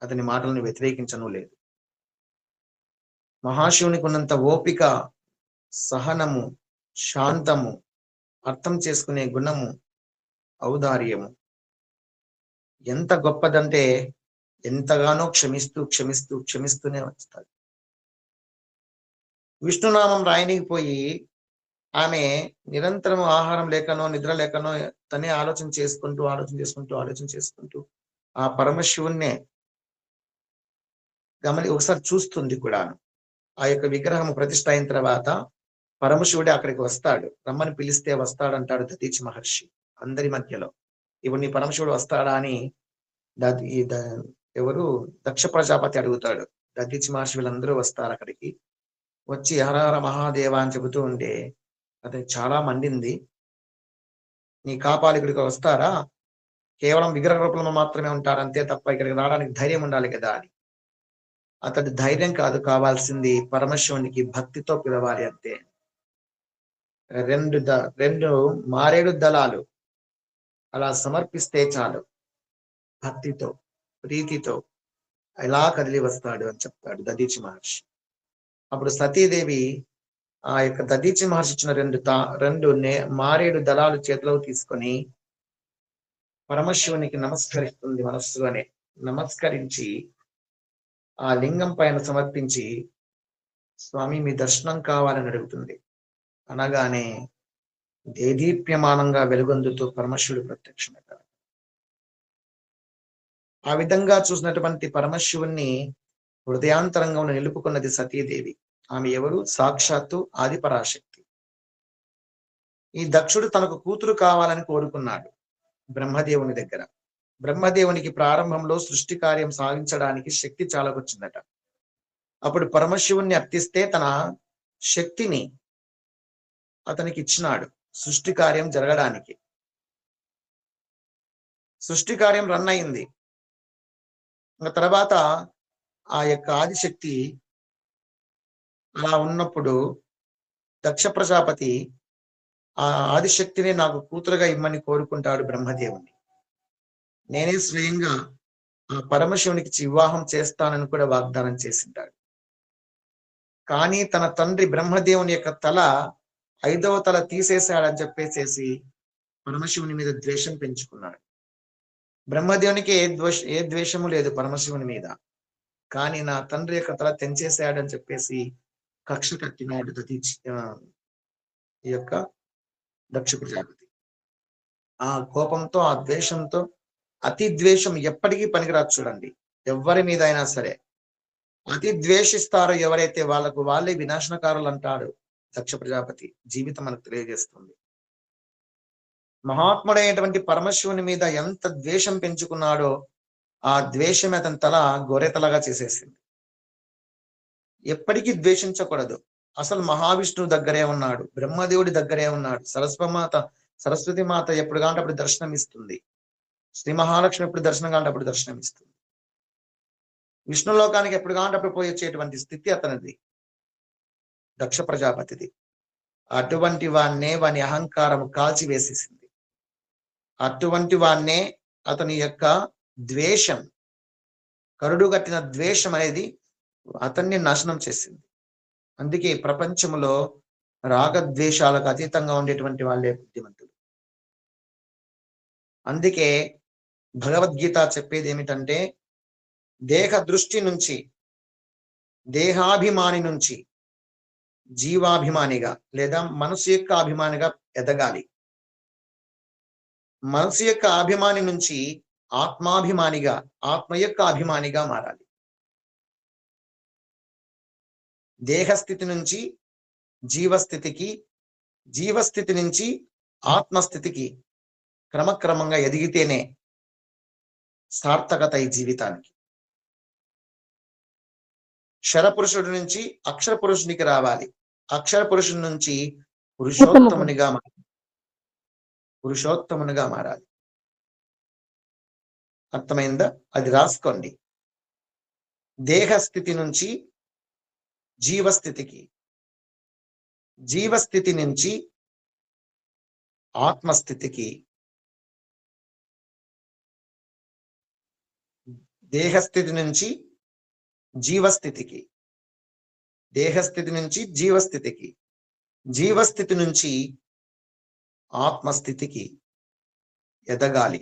A: అతని మాటలను వ్యతిరేకించను లేదు. మహాశివునికి ఉన్నంత ఓపిక, సహనము, శాంతము, అర్థం చేసుకునే గుణము, ఔదార్యము ఎంత గొప్పదంటే ఎంతగానో క్షమిస్తూనే వస్తాడు. విష్ణునామం రాయనికి పోయి ఆమె నిరంతరం ఆహారం లేకనో నిద్ర లేకనో తనే ఆలోచన చేసుకుంటూ ఆ పరమశివుణ్ణే ఒకసారి చూస్తుంది కూడా. ఆ యొక్క విగ్రహం ప్రతిష్ఠ అయిన తర్వాత పరమశివుడే అక్కడికి వస్తాడు. రమ్మని పిలిస్తే వస్తాడంటాడు దధీచి మహర్షి అందరి మధ్యలో. ఇప్పుడు నీ పరమశివుడు వస్తాడా అని ఎవరు దక్ష ప్రజాపతి అడుగుతాడు. దధీచి మహర్షి వీళ్ళందరూ వస్తారు అక్కడికి. వచ్చి హరహర మహాదేవ అని చెబుతూ ఉంటే అతనికి చాలా మండింది. నీ కాపాలికుడికి వస్తారా? కేవలం విగ్రహ రూపంలో మాత్రమే ఉంటారు అంతే తప్ప ఇక్కడికి రావడానికి ధైర్యం ఉండాలి కదా అని. అతడి ధైర్యం కాదు కావాల్సింది, పరమశివునికి భక్తితో పిలవాలి అంతే. రెండు మారేడు దళాలు అలా సమర్పిస్తే చాలు, భక్తితో ప్రీతితో ఎలా కదిలి వస్తాడు అని చెప్తాడు దధీచి మహర్షి. అప్పుడు సతీదేవి ఆ యొక్క దధీచి మహర్షి ఇచ్చిన రెండు మారేడు దళాలు చేతిలో తీసుకొని పరమశివునికి నమస్కరిస్తుంది. మనస్సులోనే నమస్కరించి ఆ లింగం పైన సమర్పించి, స్వామి మీ దర్శనం కావాలని అడుగుతుంది. అనగానే దేదీప్యమానంగా వెలుగొందుతూ పరమశివుడు ప్రత్యక్షమవుతాడు. ఆ విధంగా చూసినటువంటి పరమశివుణ్ణి హృదయాంతరంగా నిలుపుకున్నది సతీదేవి. ఆమె ఎవరు? సాక్షాత్తు ఆదిపరాశక్తి. ఈ దక్షుడు తనకు కూతురు కావాలని కోరుకున్నాడు బ్రహ్మదేవుని దగ్గర. బ్రహ్మదేవునికి ప్రారంభంలో సృష్టి కార్యం సాగించడానికి శక్తి చాలా వచ్చిందట. అప్పుడు పరమశివుణ్ణి అర్థిస్తే తన శక్తిని అతనికి ఇచ్చినాడు సృష్టి కార్యం జరగడానికి. సృష్టి కార్యం రన్ అయింది. తర్వాత ఆ యొక్క ఆదిశక్తి అలా ఉన్నప్పుడు దక్ష ప్రజాపతి ఆ ఆదిశక్తిని నాకు కూతురుగా ఇమ్మని కోరుకుంటాడు బ్రహ్మదేవుని. నేనే స్వయంగా ఆ పరమశివునికి వివాహం చేస్తానని కూడా వాగ్దానం చేసింటాడు. కానీ తన తండ్రి బ్రహ్మదేవుని యొక్క తల 5వ తల తీసేశాడని చెప్పేసేసి పరమశివుని మీద ద్వేషం పెంచుకున్నాడు. బ్రహ్మదేవునికి ఏ ద్వేషము లేదు పరమశివుని మీద, కానీ నా తండ్రి యొక్క తల తెంచేశాడని చెప్పేసి కక్ష కట్టినాడు ఈ యొక్క దక్ష ప్రజాపతి. ఆ కోపంతో, ఆ ద్వేషంతో, అతి ద్వేషం ఎప్పటికీ పనికిరాదు చూడండి. ఎవరి మీద అయినా సరే అతి ద్వేషిస్తారో ఎవరైతే వాళ్ళకు వాళ్ళే వినాశనకారులు అంటాడు దక్ష ప్రజాపతి. జీవితం మనకు తెలియజేస్తుంది. మహాత్ముడైనటువంటి పరమశివుని మీద ఎంత ద్వేషం పెంచుకున్నాడో ఆ ద్వేషం అతని తల గొర్రెతలగా చేసేసింది. ఎప్పటికీ ద్వేషించకూడదు. అసలు మహావిష్ణువు దగ్గరే ఉన్నాడు, బ్రహ్మదేవుడి దగ్గరే ఉన్నాడు, సరస్వతి మాత ఎప్పుడు కాంటే అప్పుడు దర్శనం ఇస్తుంది, శ్రీ మహాలక్ష్మి ఎప్పుడు దర్శనం కాంటే అప్పుడు దర్శనం ఇస్తుంది, విష్ణు లోకానికి ఎప్పుడు కాంటే అప్పుడు పోయి వచ్చేటువంటి స్థితి అతనిది, దక్ష ప్రజాపతిది. అటువంటి వాన్నే వాని అహంకారం కాల్చివేసేసింది. అటువంటి వాన్నే అతని యొక్క ద్వేషం, కరుడు కట్టిన ద్వేషం అనేది అతన్ని నాశనం చేసింది. అందుకే ప్రపంచంలో రాగద్వేషాలకు అతీతంగా ఉండేటువంటి వాళ్ళే బుద్ధిమంతులు. అందుకే భగవద్గీత చెప్పేది ఏమిటంటే, దేహ దృష్టి నుంచి, దేహాభిమాని నుంచి జీవాభిమానిగా లేదా మనసు యొక్క అభిమానిగా ఎదగాలి. మనసు యొక్క అభిమాని నుంచి ఆత్మాభిమానిగా, ఆత్మ యొక్క అభిమానిగా మారాలి. దేహస్థితి నుంచి జీవస్థితికి, జీవస్థితి నుంచి ఆత్మస్థితికి క్రమక్రమంగా ఎదిగితేనే సార్థకత ఈ జీవితానికి. క్షరపురుషుడి నుంచి అక్షర పురుషునికి రావాలి, అక్షర పురుషుడి నుంచి పురుషోత్తమునిగా మారాలి. అర్థమైందా? అది రాసుకోండి. దేహస్థితి నుంచి జీవస్థితికి, జీవస్థితి నుంచి ఆత్మస్థితికి, దేహస్థితి నుంచి జీవస్థితికి, దేహస్థితి నుంచి జీవస్థితికి, జీవస్థితి నుంచి ఆత్మస్థితికి ఎదగాలి.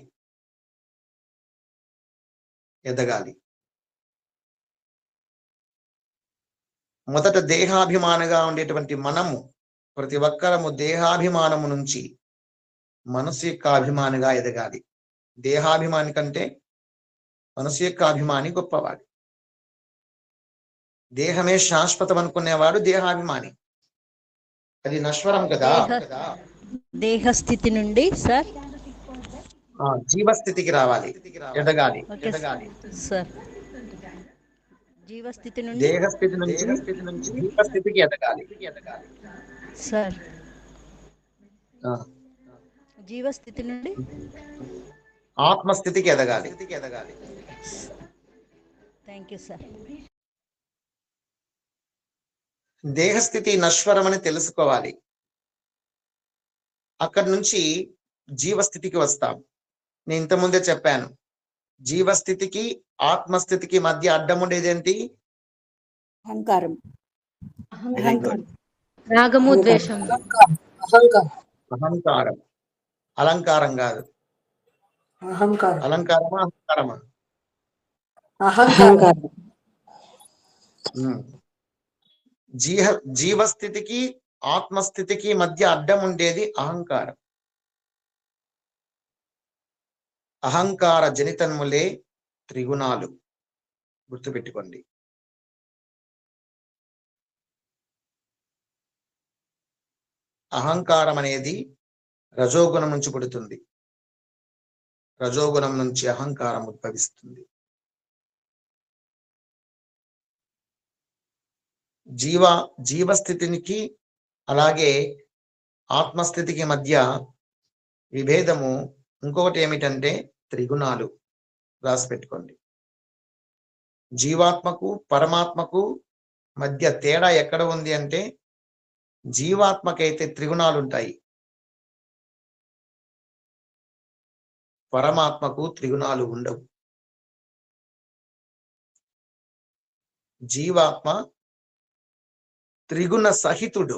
A: మొదట దేహాభిమానిగా ఉండేటువంటి మనము, ప్రతి ఒక్కరము దేహాభిమానము నుంచి మనసు యొక్క అభిమానిగా ఎదగాలి. దేహాభిమాని కంటే మనసు యొక్క అభిమాని గొప్పవాడు. దేహమే శాశ్వతం అనుకునేవాడు దేహాభిమాని, అది నశ్వరం కదా.
I: దేహస్థితి నుండి సార్
A: జీవస్థితికి రావాలి, ఎదగాలి.
I: సార్ జీవస్థితి నుండి
A: దేహస్థితి నుంచి జీవస్థితికి ఎదగాలి
I: సార్. జీవస్థితి నుండి
A: ఆత్మస్థితికి ఎదగాలి.
I: Thank you sir.
A: దేహస్థితి నశ్వరం అని తెలుసుకోవాలి. అక్కడి నుంచి జీవస్థితికి వస్తాం. నేను ఇంతకుముందే చెప్పాను, జీవస్థితికి ఆత్మస్థితికి మధ్య అడ్డం ఉండేది ఏంటి?
I: అహంకారం.
E: రాగము ద్వేషం.
A: అహంకారం. అలంకారం కాదు. అలంకారమా అహంకారమా? జీవస్థితికి ఆత్మస్థితికి మధ్య అడ్డం ఉండేది అహంకారం. అహంకార జనితన్ములే త్రిగుణాలు, గుర్తుపెట్టుకోండి. అహంకారం అనేది రజోగుణం నుంచి పుడుతుంది, రజోగుణం నుంచి అహంకారం ఉద్భవిస్తుంది. జీవస్థితికి అలాగే ఆత్మస్థితికి మధ్య విభేదము ఇంకొకటి ఏమిటంటే త్రిగుణాలు. రాసి పెట్టుకోండి. జీవాత్మకు పరమాత్మకు మధ్య తేడా ఎక్కడ ఉంది అంటే, జీవాత్మకైతే త్రిగుణాలు ఉంటాయి, పరమాత్మకు త్రిగుణాలు ఉండవు. జీవాత్మ త్రిగుణ సహితుడు,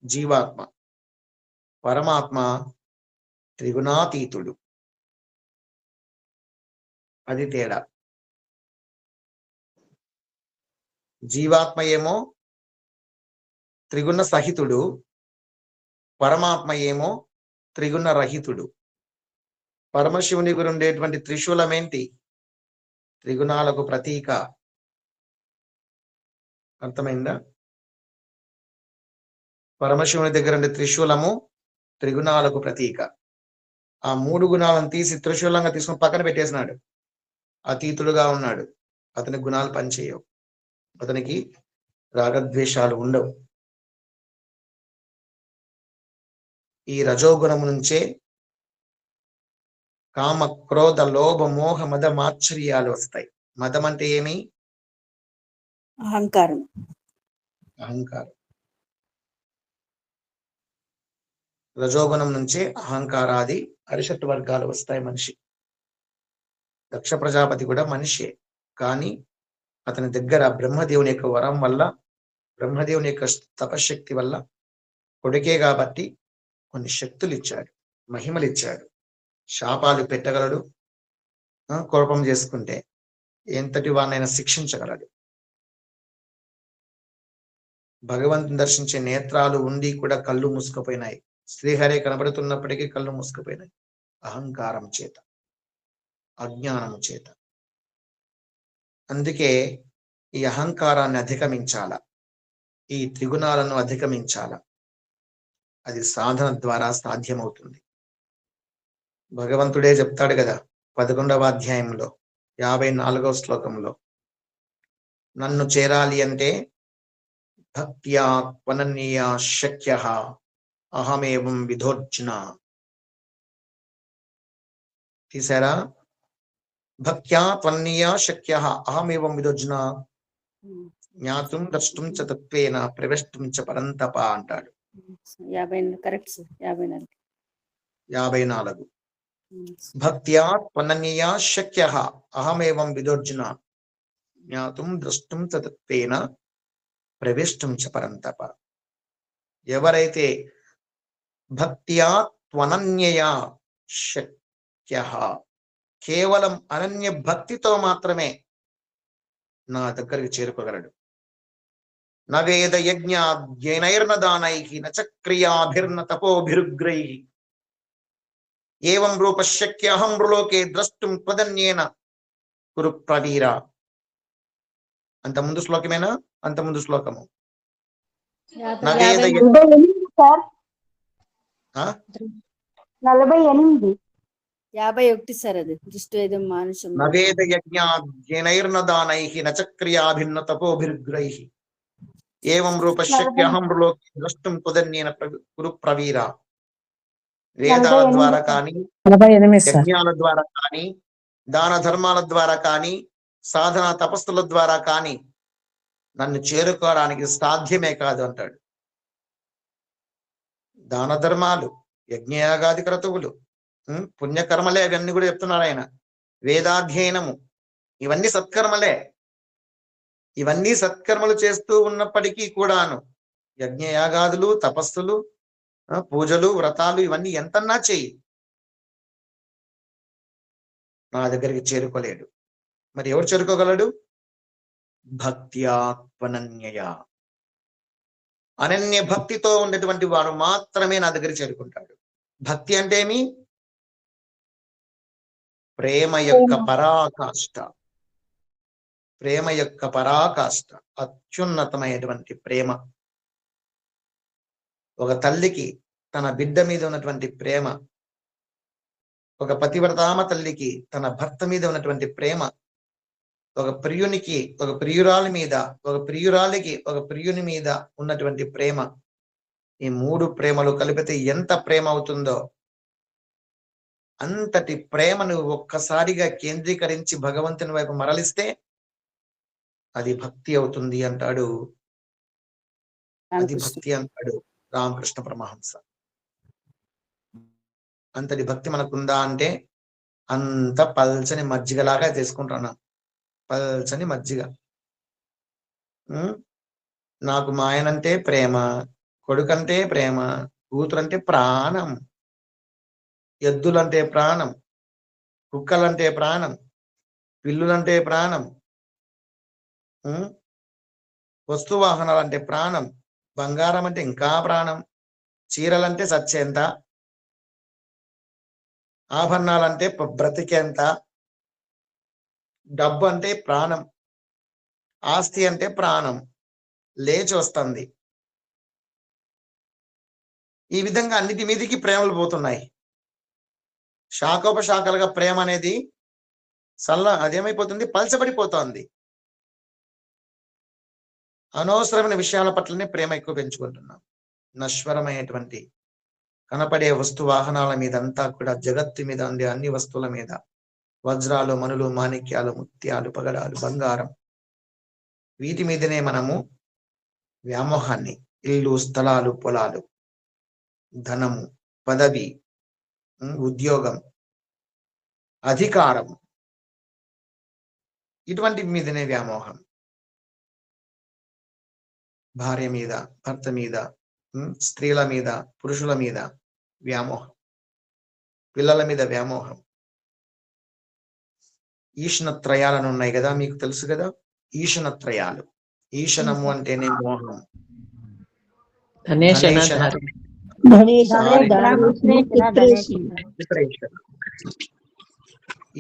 A: జీవాత్మ. పరమాత్మ త్రిగుణాతీతుడు. అది తేడా. జీవాత్మ ఏమో త్రిగుణ సహితుడు, పరమాత్మ ఏమో త్రిగుణ రహితుడు. పరమశివుని గురి ఉండేటువంటి త్రిశూలం ఏంటి? త్రిగుణాలకు ప్రతీక. అర్థమైందా? పరమశివుని దగ్గర ఉండే త్రిశూలము త్రిగుణాలకు ప్రతీక. ఆ 3 గుణాలను తీసి త్రిశూలంగా తీసుకుని పక్కన పెట్టేసినాడు. అతీతుడుగా ఉన్నాడు. అతని గుణాలు పనిచేయవు. అతనికి రాగద్వేషాలు ఉండవు. ఈ రజోగుణము నుంచే కామ క్రోధ లోభ మోహ మద మాత్సర్యాలు వస్తాయి. మదం అంటే ఏమి?
I: అహంకారం.
A: అహంకారం. రజోగుణం నుంచే అహంకారాది అరిషట్ వర్గాలు వస్తాయి. మనిషి దక్ష ప్రజాపతి కూడా మనిషే, కానీ అతని దగ్గర బ్రహ్మదేవుని యొక్క వరం వల్ల, బ్రహ్మదేవుని యొక్క తపశక్తి వల్ల కొడుకే కాబట్టి కొన్ని శక్తులు ఇచ్చాడు, మహిమలు ఇచ్చాడు. శాపాలు పెట్టగలడు, కోపం చేసుకుంటే ఎంతటి వారినైనా శిక్షించగలడు. భగవంతుని దర్శించే నేత్రాలు ఉండి కూడా కళ్ళు మూసుకుపోయినాయి. శ్రీహరి కనబడుతున్నప్పటికీ కళ్ళు మూసుకుపోయినాయి. అహంకారం చేత, అజ్ఞానము చేత. అందుకే ఈ అహంకారాన్ని అధిగమించాల, ఈ త్రిగుణాలను అధిగమించాల. అది సాధన ద్వారా సాధ్యమవుతుంది. భగవంతుడే చెప్తాడు కదా 11వ అధ్యాయంలో 54వ శ్లోకంలో, నన్ను చేరాలి అంటే భక్త్యా త్వనన్యా శక్యః అహమేవం విధోర్జున. తీసారా? భక్త్యా త్వనన్యా శక్యః అహమేవం విధోర్జున జ్ఞాతుం ద్రష్టుం చ తత్వేన ప్రవేష్టుం చ పరంతప అంటాడు.
I: 54 కరెక్ట్ సార్.
A: 54. భక్త్యా త్వనన్యా శక్యః అహమేవం విధోర్జున జ్ఞాతుం ద్రష్టుం చ తత్వేన ప్రవేష్టుం చ పరంతప. ఎవరైతే భక్త్యా త్వనన్యయా శక్యః, కేవలం అనన్య భక్తితో మాత్రమే నా దగ్గరికి చేరుకోగలడు. నవేద యజ్ఞాద్యైనైర్న దానైః న చక్రియాభిర్న తపోభిరుగ్రైః ఏవం రూప శక్యహం మృలోకే ద్రష్టుం త్వదన్యేన కురు ప్రవీర. అంత ముందు శ్లోకమేనా? అంత ముందు శ్లోకము. నవేద
I: 51 సార్. అది దృష్టివేదం మానుషం.
A: నవేద యజ్ఞాద్యైనైర్న దానైః న చక్రియాభిర్న తపోభిరుగ్రైః ఏవం రూప శక్యహం మృలోకే ద్రష్టుం త్వదన్యేన కురు ప్రవీర. వేదాల ద్వారా కానీ, యజ్ఞాల ద్వారా కానీ, దాన ధర్మాల ద్వారా కానీ, సాధన తపస్సుల ద్వారా కానీ నన్ను చేరుకోవడానికి సాధ్యమే కాదు అంటాడు. దాన ధర్మాలు, యజ్ఞయాగాది క్రతువులు, పుణ్యకర్మలే అవన్నీ కూడా చెప్తున్నాడు ఆయన. వేదాధ్యయనము, ఇవన్నీ సత్కర్మలే. ఇవన్నీ సత్కర్మలు చేస్తూ ఉన్నప్పటికీ కూడాను యజ్ఞయాగాదులు, తపస్సులు, పూజలు, వ్రతాలు ఇవన్నీ ఎంతన్నా చెయ్యి, నా దగ్గరికి చేరుకోలేడు. మరి ఎవరు చేరుకోగలడు? భక్త్యా త్వనన్యయా, అనన్య భక్తితో ఉండేటువంటి వాడు మాత్రమే నా దగ్గర చేరుకుంటాడు. భక్తి అంటే ఏమి? ప్రేమ యొక్క పరాకాష్ట, ప్రేమ యొక్క పరాకాష్ట, అత్యున్నతమైనటువంటి ప్రేమ. ఒక తల్లికి తన బిడ్డ మీద ఉన్నటువంటి ప్రేమ, ఒక పతివ్రతామ తల్లికి తన భర్త మీద ఉన్నటువంటి ప్రేమ, ఒక ప్రియునికి ఒక ప్రియురాలి మీద, ఒక ప్రియురాలికి ఒక ప్రియుని మీద ఉన్నటువంటి ప్రేమ, ఈ 3 ప్రేమలు కలిపితే ఎంత ప్రేమ అవుతుందో అంతటి ప్రేమను ఒక్కసారిగా కేంద్రీకరించి భగవంతుని వైపు మరలిస్తే అది భక్తి అవుతుంది అంటాడు. అది భక్తి అంటాడు రామకృష్ణ పరమహంస. అంతటి భక్తి మనకుందా అంటే అంత పల్చని మజ్జిగలాగా చేసుకుంటున్నాం. పల్చని మజ్జిగ. నాకు మా ఆయనంటే ప్రేమ, కొడుకంటే ప్రేమ, కూతురంటే ప్రాణం, ఎద్దులంటే ప్రాణం, కుక్కలంటే ప్రాణం, పిల్లులంటే ప్రాణం, వస్తు వాహనాలంటే ప్రాణం, బంగారం అంటే ఇంకా ప్రాణం, చీరలంటే సచ్చేంత, ఆభరణాలంటే బ్రతికేంత, డబ్బు అంటే ప్రాణం, ఆస్తి అంటే ప్రాణం, లేచి వస్తుంది. ఈ విధంగా అన్నిటి మీదకి ప్రేమలు పోతున్నాయి. శాఖోపశాఖలుగా ప్రేమ అనేది అదేమైపోతుంది, పలచబడిపోతోంది. అనవసరమైన విషయాల పట్లనే ప్రేమ ఎక్కువ పెంచుకుంటున్నాం. నశ్వరమైనటువంటి కనపడే వస్తు వాహనాల మీద అంతా కూడా, జగత్తు మీద ఉండే అన్ని వస్తువుల మీద, వజ్రాలు, మనులు, మాణిక్యాలు, ముత్యాలు, పగడాలు, బంగారం, వీటి మీదనే మనము వ్యామోహాన్ని, ఇల్లు, స్థలాలు, పొలాలు, ధనము, పదవి, ఉద్యోగం, అధికారం, ఇటువంటి మీదనే వ్యామోహం. భార్య మీద, భర్త మీద, స్త్రీల మీద, పురుషుల మీద వ్యామోహం, పిల్లల మీద వ్యామోహం. ఈషణత్రయాలను ఉన్నాయి కదా, మీకు తెలుసు కదా ఈషణత్రయాలు. ఈషణము అంటేనే మోహం.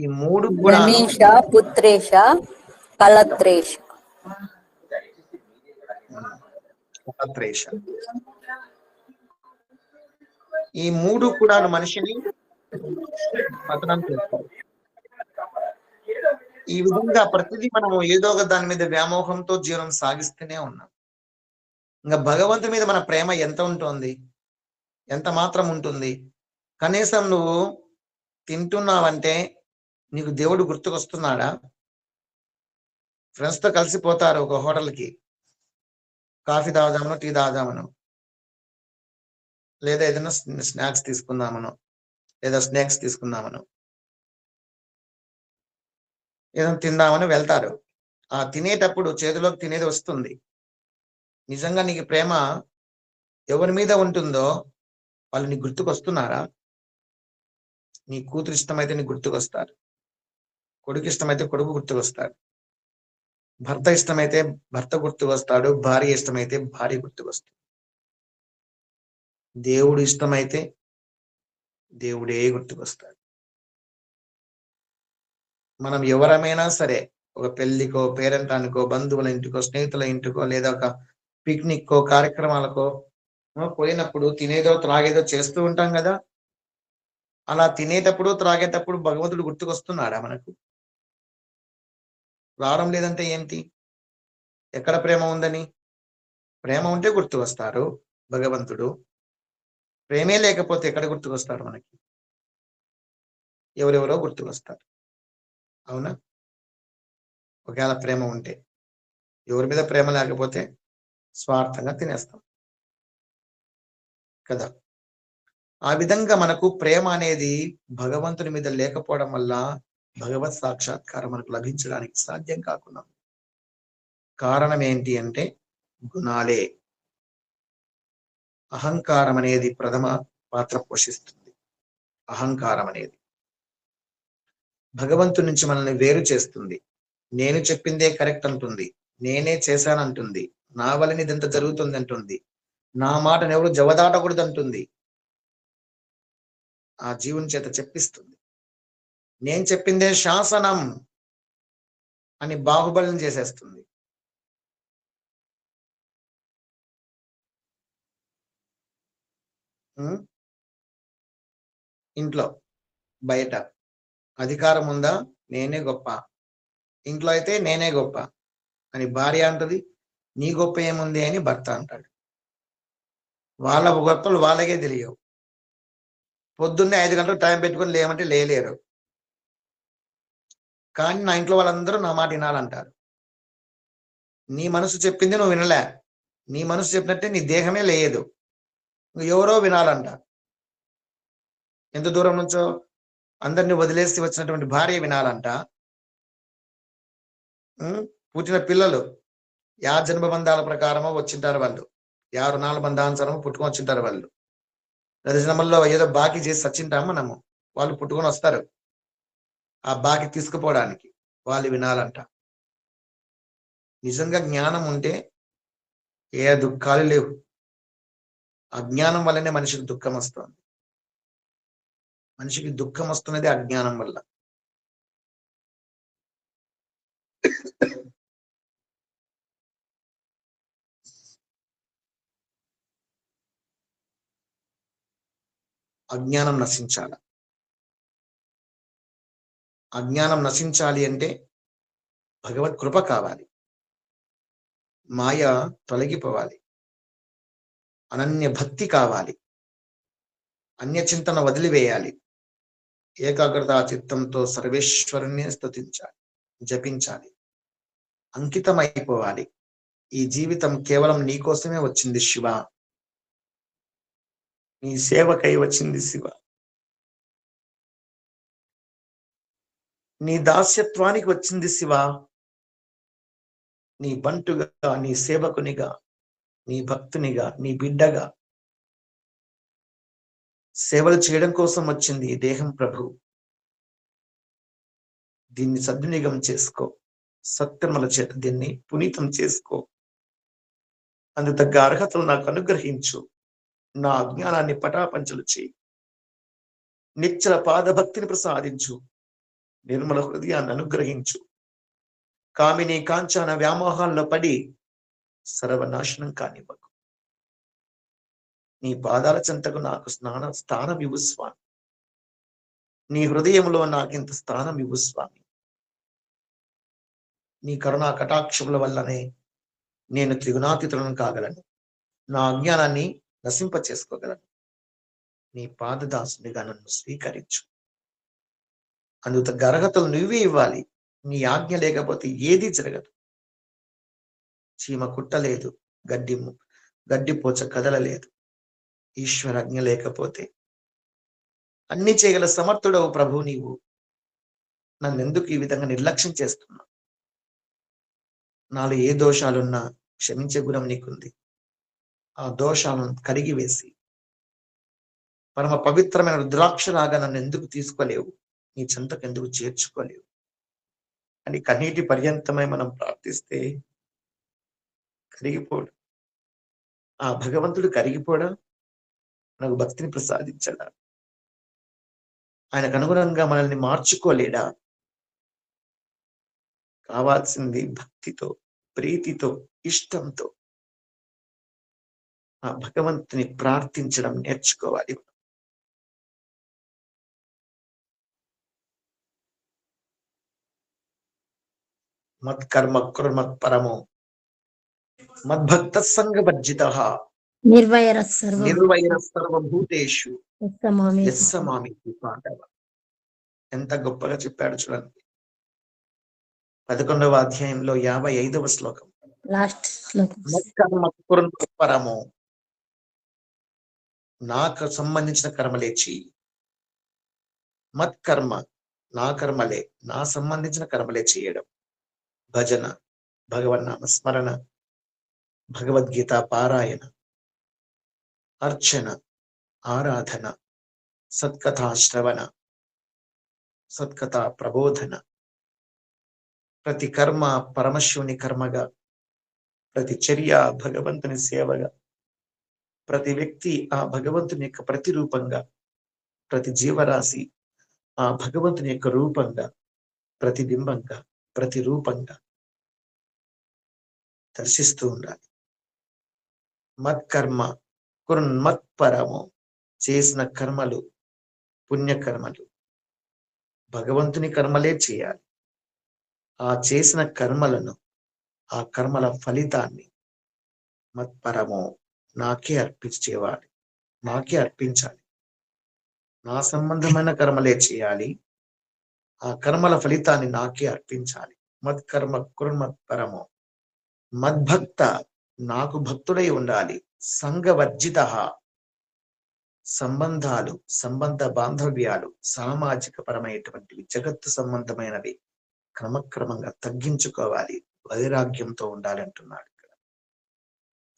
A: ఈ మూడు కూడా
C: పుత్రేష కలత్రేష.
A: ఈ మూడు కూడా మనిషిని పతనం చేస్తాయి. ఈ విధంగా ప్రతిదీ మనము ఏదో ఒక దాని మీద వ్యామోహంతో జీవనం సాగిస్తూనే ఉన్నాం. ఇంకా భగవంతుని మీద మన ప్రేమ ఎంత ఉంటుంది, ఎంత మాత్రం ఉంటుంది? కనీసం నువ్వు తింటున్నావంటే నీకు దేవుడు గుర్తుకొస్తున్నాడా? ఫ్రెండ్స్ తో కలిసిపోతారు ఒక హోటల్కి, కాఫీ తాగుదామను, టీ తాగుదామను, లేదా ఏదైనా స్నాక్స్ తీసుకుందామను, లేదా స్నాక్స్ తీసుకుందామను, ఏదైనా తిందామని వెళ్తారు. ఆ తినేటప్పుడు చేతిలోకి తినేది వస్తుంది. నిజంగా నీకు ప్రేమ ఎవరి మీద ఉంటుందో వాళ్ళు నీకు గుర్తుకొస్తున్నారా? నీ కూతురు ఇష్టమైతే నీకు గుర్తుకొస్తారు, కొడుకు ఇష్టమైతే కొడుకు గుర్తుకొస్తాడు, భర్త ఇష్టమైతే భర్త గుర్తుకొస్తాడు, భార్య ఇష్టమైతే భార్య గుర్తుకొస్తాడు, దేవుడు ఇష్టమైతే దేవుడే గుర్తుకొస్తాడు. మనం ఎవరమైనా సరే ఒక పెళ్లికో, పేరెంటానికో, బంధువుల ఇంటికో, స్నేహితుల ఇంటికో, లేదా ఒక పిక్నిక్కో, కార్యక్రమాలకో పోయినప్పుడు తినేదో త్రాగేదో చేస్తూ ఉంటాం కదా. అలా తినేటప్పుడు త్రాగేటప్పుడు భగవంతుడు గుర్తుకొస్తున్నాడా మనకు? రావడం లేదంటే ఏంటి? ఎక్కడ ప్రేమ ఉందని? ప్రేమ ఉంటే గుర్తుకొస్తారు భగవంతుడు. ప్రేమే లేకపోతే ఎక్కడ గుర్తుకొస్తాడు మనకి? ఎవరెవరో గుర్తుకొస్తారు. అవునా? ఒకవేళ ప్రేమ ఉంటే, ఎవరి మీద ప్రేమ లేకపోతే స్వార్థంగా తినేస్తాం కదా. ఆ విధంగా మనకు ప్రేమ అనేది భగవంతుని మీద లేకపోవడం వల్ల భగవత్ సాక్షాత్కారం మనకు లభించడానికి సాధ్యం కాకుండా. కారణం ఏంటి అంటే గుణాలే. అహంకారం అనేది ప్రథమ పాత్ర పోషిస్తుంది. అహంకారం అనేది భగవంతుడి నుంచి మనల్ని వేరు చేస్తుంది. నేను చెప్పిందే కరెక్ట్ అంటుంది, నేనే చేశానంటుంది, నా వలన ఇదంతా జరుగుతుంది అంటుంది, నా మాటను ఎవరు జవదాటకూడదు అంటుంది. ఆ జీవుని చేత చెప్పిస్తుంది. నేను చెప్పిందే శాసనం అని బాహుబలిని చేసేస్తుంది. ఇంట్లో బయట అధికారం ఉందా? నేనే గొప్ప. ఇంట్లో అయితే నేనే గొప్ప అని భార్య అంటది. నీ గొప్ప ఏముంది అని భర్త అంటాడు. వాళ్ళ గొప్పలు వాళ్ళకే తెలియవు. పొద్దున్నే 5 గంటలకు టైం పెట్టుకొని లేమంటే లేలేరు. కానీ నా ఇంట్లో వాళ్ళందరూ నా మాట వినాలంటారు. నీ మనసు చెప్పింది నువ్వు వినలే. నీ మనసు చెప్పినట్టే నీ దేహమే లేదు, ఎవరో వినాలంట. ఎంత దూరం నుంచో అందరిని వదిలేసి వచ్చినటువంటి భార్య వినాలంట. పుట్టిన పిల్లలు యా జన్మ బంధాల ప్రకారమో వచ్చింటారు వాళ్ళు, యా రుణాల బంధానుసారమో పుట్టుకొని వచ్చింటారు వాళ్ళు. జన్మల్లో ఏదో బాకీ చేసి సచ్చింటాము మనము, వాళ్ళు పుట్టుకొని వస్తారు ఆ బాకీ తీసుకుపోవడానికి. వాళ్ళు వినాలంట. నిజంగా జ్ఞానం ఉంటే ఏ దుఃఖాలు లేవు. అజ్ఞానం వల్లనే మనిషికి దుఃఖం వస్తుంది. మనిషికి దుఃఖం వస్తున్నది అజ్ఞానం వల్ల. అజ్ఞానం నశించాలి. అజ్ఞానం నశించాలి అంటే భగవత్ కృప కావాలి, మాయ తొలగిపోవాలి, అనన్య భక్తి కావాలి, అన్య చింతన వదిలివేయాలి, ఏకాగ్రత చిత్తంతో సర్వేశ్వరుని స్తుతించాలి, జపించాలి, అంకితమైపోవాలి. ఈ జీవితం కేవలం నీకోసమే వచ్చింది శివ, నీ సేవకై వచ్చింది శివ, నీ దాస్యత్వానికి వచ్చింది శివ, నీ బంటుగా, నీ సేవకునిగా, నీ భక్తునిగా, నీ బిడ్డగా సేవలు చేయడం కోసం వచ్చింది ఈ దేహం ప్రభు. దీన్ని సద్వినియోగం చేసుకో, సత్కర్మల చేత దీన్ని పునీతం చేసుకో. అందుకు తగ్గ అర్హతలు నాకు అనుగ్రహించు, నా అజ్ఞానాన్ని పటాపంచలు చేయి, నిశ్చల పాదభక్తిని ప్రసాదించు, నిర్మల హృదయాన్ని అనుగ్రహించు. కామిని కాంచాన వ్యామోహాల్లో పడి సర్వనాశనం కానివ్వకు. నీ పాదాల చెంతకు నాకు స్థానం ఇవ్వు స్వామి, నీ హృదయంలో నాకింత స్థానం ఇవ్వు స్వామి. నీ కరుణా కటాక్షముల వల్లనే నేను త్రిగుణాతీతులను కాగలను, నా అజ్ఞానాన్ని నశింప చేసుకోగలను. నీ పాదదాసునిగా నన్ను స్వీకరించు. అందుకు తగ్గ అర్హతలు నువ్వే ఇవ్వాలి. నీ ఆజ్ఞ లేకపోతే ఏదీ జరగదు. చీమ కుట్టలేదు, గడ్డిపోచ కదలలేదు. ఈశ్వరాజ్ఞ లేకపోతే అన్ని చేయగల సమర్థుడవు ప్రభు. నీవు నన్నెందుకు ఈ విధంగా నిర్లక్ష్యం చేస్తున్నా? నాలో ఏ దోషాలున్నా క్షమించే గుణం నీకుంది. ఆ దోషాలను కడిగి వేసి పరమ పవిత్రమైన రుద్రాక్షలాగా నన్ను ఎందుకు తీసుకోలేవు, నీ చెంతకు ఎందుకు చేర్చుకోలేవు అని కన్నీటి పర్యంతమై మనం ప్రార్థిస్తే కరిగిపోడు. ఆ భగవంతుడు కరిగిపోడా? మనకు భక్తిని ప్రసాదించడా? ఆయనకు అనుగుణంగా మనల్ని మార్చుకోలేడా? కావాల్సింది భక్తితో, ప్రీతితో, ఇష్టంతో ఆ భగవంతుని ప్రార్థించడం నేర్చుకోవాలి. మత్కర్మ కుర్మత్ పరమో మద్భక్త సంగవర్జిత నిర్వైర సర్వభూతేషు యస్సమామి పాండవ. ఎంత గొప్పగా చెప్పాడు చూడండి. 11వ అధ్యాయంలో 55వ శ్లోకం. మత్కర్మ కుర్మత్ పరమో, నాకు సంబంధించిన కర్మలే చెయ్యి. మత్కర్మ, నా కర్మలే, నా సంబంధించిన కర్మలే చేయడం. భజన, భగవన్నామ స్మరణ, భగవద్గీత పారాయణ, అర్చన, ఆరాధన, సత్కథా శ్రవణ, సత్కథా ప్రబోధన. ప్రతి కర్మ పరమశివుని కర్మగా, ప్రతి చర్య భగవంతుని సేవగా, ప్రతి వ్యక్తి ఆ భగవంతుని యొక్క ప్రతిరూపంగా, ప్రతి జీవరాశి ఆ భగవంతుని యొక్క రూపంగా, ప్రతిబింబంగా, ప్రతిరూపంగా దర్శిస్తూ ఉండాలి. మత్కర్మ కుర్మత్పరము, చేసిన కర్మలు పుణ్యకర్మలు, భగవంతుని కర్మలే చేయాలి. ఆ చేసిన కర్మలను, ఆ కర్మల ఫలితాన్ని మత్పరము నాకే అర్పించేవాడు, నాకే అర్పించాలి. నా సంబంధమైన కర్మలే చేయాలి, ఆ కర్మల ఫలితాన్ని నాకే అర్పించాలి. మత్కర్మ కుర్మత్పరము మద్భక్త, నాకు భక్తుడై ఉండాలి. సంఘవర్జిత, సంబంధాలు, సంబంధ బాంధవ్యాలు సామాజిక పరమైనటువంటివి, జగత్తు సంబంధమైనవి క్రమక్రమంగా తగ్గించుకోవాలి, వైరాగ్యంతో ఉండాలి అంటున్నాడు ఇక్కడ.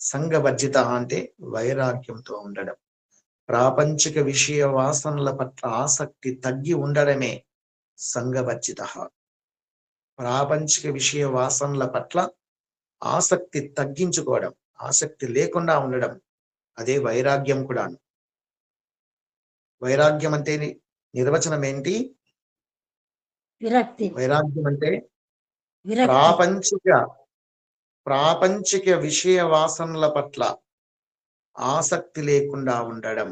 A: సంఘవర్జిత అంటే వైరాగ్యంతో ఉండడం, ప్రాపంచిక విషయ వాసనల పట్ల ఆసక్తి తగ్గి ఉండడమే సంఘవర్జిత. ప్రాపంచిక విషయ వాసనల పట్ల ఆసక్తి తగ్గించుకోవడం, ఆసక్తి లేకుండా ఉండడం, అదే వైరాగ్యం కూడాను. వైరాగ్యం అంటే నిర్వచనం ఏంటి?
B: విరక్తి.
A: వైరాగ్యం అంటే
B: విరక్తి.
A: ప్రాపంచిక విషయ వాసనల పట్ల ఆసక్తి లేకుండా ఉండడం.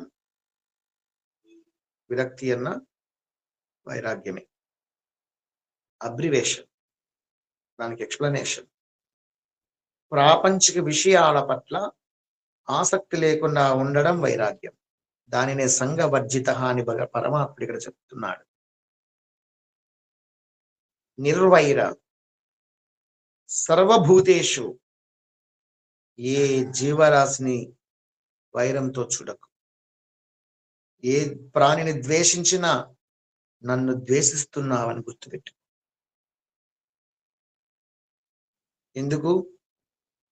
A: విరక్తి అన్న వైరాగ్యమే. అబ్రివేషన్, దానికి ఎక్స్ప్లెనేషన్. ప్రాపంచిక విషయాల పట్ల ఆసక్తి లేకుండా ఉండడం వైరాగ్యం. దానినే సంఘవర్జిత అని పరమాత్ముడు ఇక్కడ చెప్తున్నాడు. నిర్వైర, సర్వభూతేషు, ఏ జీవరాశిని వైరంతో చూడకు. ఏ ప్రాణిని ద్వేషించినా నన్ను ద్వేషిస్తున్నావని గుర్తుపెట్టు. ఎందుకు?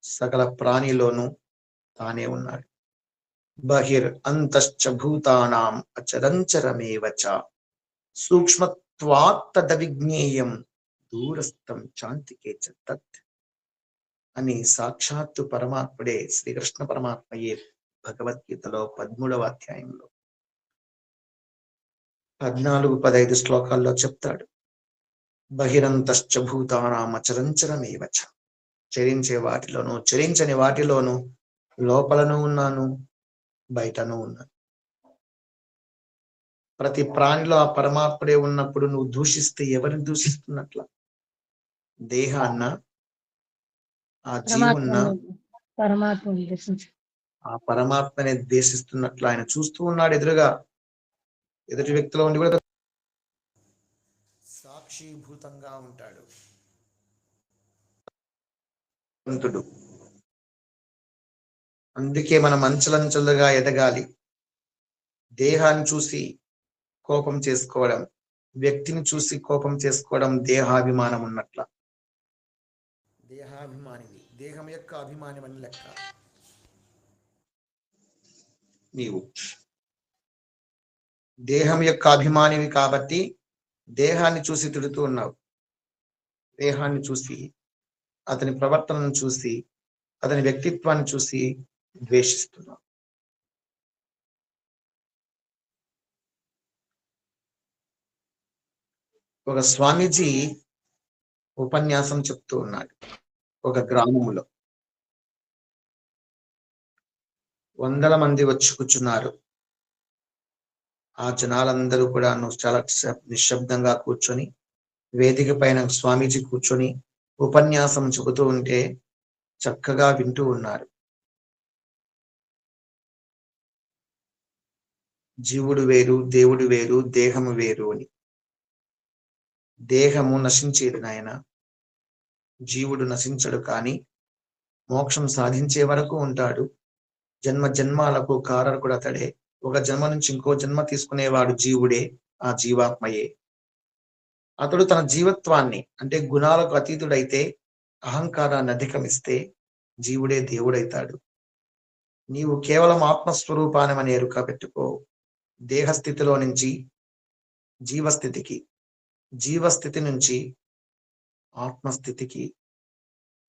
A: సకల ప్రాణిలోనూ తానే ఉన్నాడు. బహిర్ అంతశ్చ భూతానాం అచరంచరమేవచ సూక్ష్మత్వాత్తద విజ్ఞేయం దూరస్థం చాంతికే చ తత్ అని సాక్షాత్తు పరమాత్ముడే శ్రీకృష్ణ పరమాత్మయే భగవద్గీతలో 13వ అధ్యాయంలో 14-15 శ్లోకాల్లో చెప్తాడు. బహిరంతశ్చ భూతానాం అచరంచరమేవచ, చరించే వాటిలోను చరించని వాటిలోను లోపలను ఉన్నాను, బయటను ఉన్నాను. ప్రతి ప్రాణిలో ఆ పరమాత్ముడే ఉన్నప్పుడు నువ్వు దూషిస్తే ఎవరిని దూషిస్తున్నట్ల? దేహాన్న, ఆ జీవున్న, ఆ పరమాత్మనే ద్వేషిస్తున్నట్లు ఆయన చూస్తూ ఉన్నాడు ఎదురుగా. ఎదుటి వ్యక్తిలో ఉండి కూడా సాక్షిభూతంగా ఉంటాడు. అందుకే మనం అంచెలంచెలుగా ఎదగాలి. దేహాన్ని చూసి కోపం చేసుకోవడం, వ్యక్తిని చూసి కోపం చేసుకోవడం దేహాభిమానం ఉన్నట్ల. దేహాభిమానివి, దేహం యొక్క అభిమానం అని లెక్క. నీవు దేహం యొక్క అభిమానివి కాబట్టి దేహాన్ని చూసి తిడుతూ ఉన్నావు. దేహాన్ని చూసి, అతని ప్రవర్తనను చూసి, అతని వ్యక్తిత్వాన్ని చూసి ద్వేషిస్తున్నావు. ఒక స్వామీజీ ఉపన్యాసం చెప్తూ ఉన్నాడు. ఒక గ్రామములో 100 మంది వచ్చి కూర్చున్నారు. ఆ జనాలందరూ కూడా చాలా నిశ్శబ్దంగా కూర్చొని, వేదిక పైన స్వామీజీ కూర్చొని ఉపన్యాసం చెబుతూ ఉంటే చక్కగా వింటూ ఉన్నారు. జీవుడు వేరు, దేవుడు వేరు, దేహము వేరు అని. దేహము నశించేది నాయన, జీవుడు నశించడు. కానీ మోక్షం సాధించే వరకు ఉంటాడు. జన్మ జన్మాలకు కారకుడు అతడే. ఒక జన్మ నుంచి ఇంకో జన్మ తీసుకునేవాడు జీవుడే, ఆ జీవాత్మయే. అతడు తన జీవత్వాన్ని, అంటే గుణాలకు అతీతుడైతే, అహంకారాన్ని అధిగమిస్తే జీవుడే దేవుడైతాడు. నీవు కేవలం ఆత్మస్వరూపానమని ఎరుక పెట్టుకో. దేహస్థితిలో నుంచి జీవస్థితికి, జీవస్థితి నుంచి ఆత్మస్థితికి,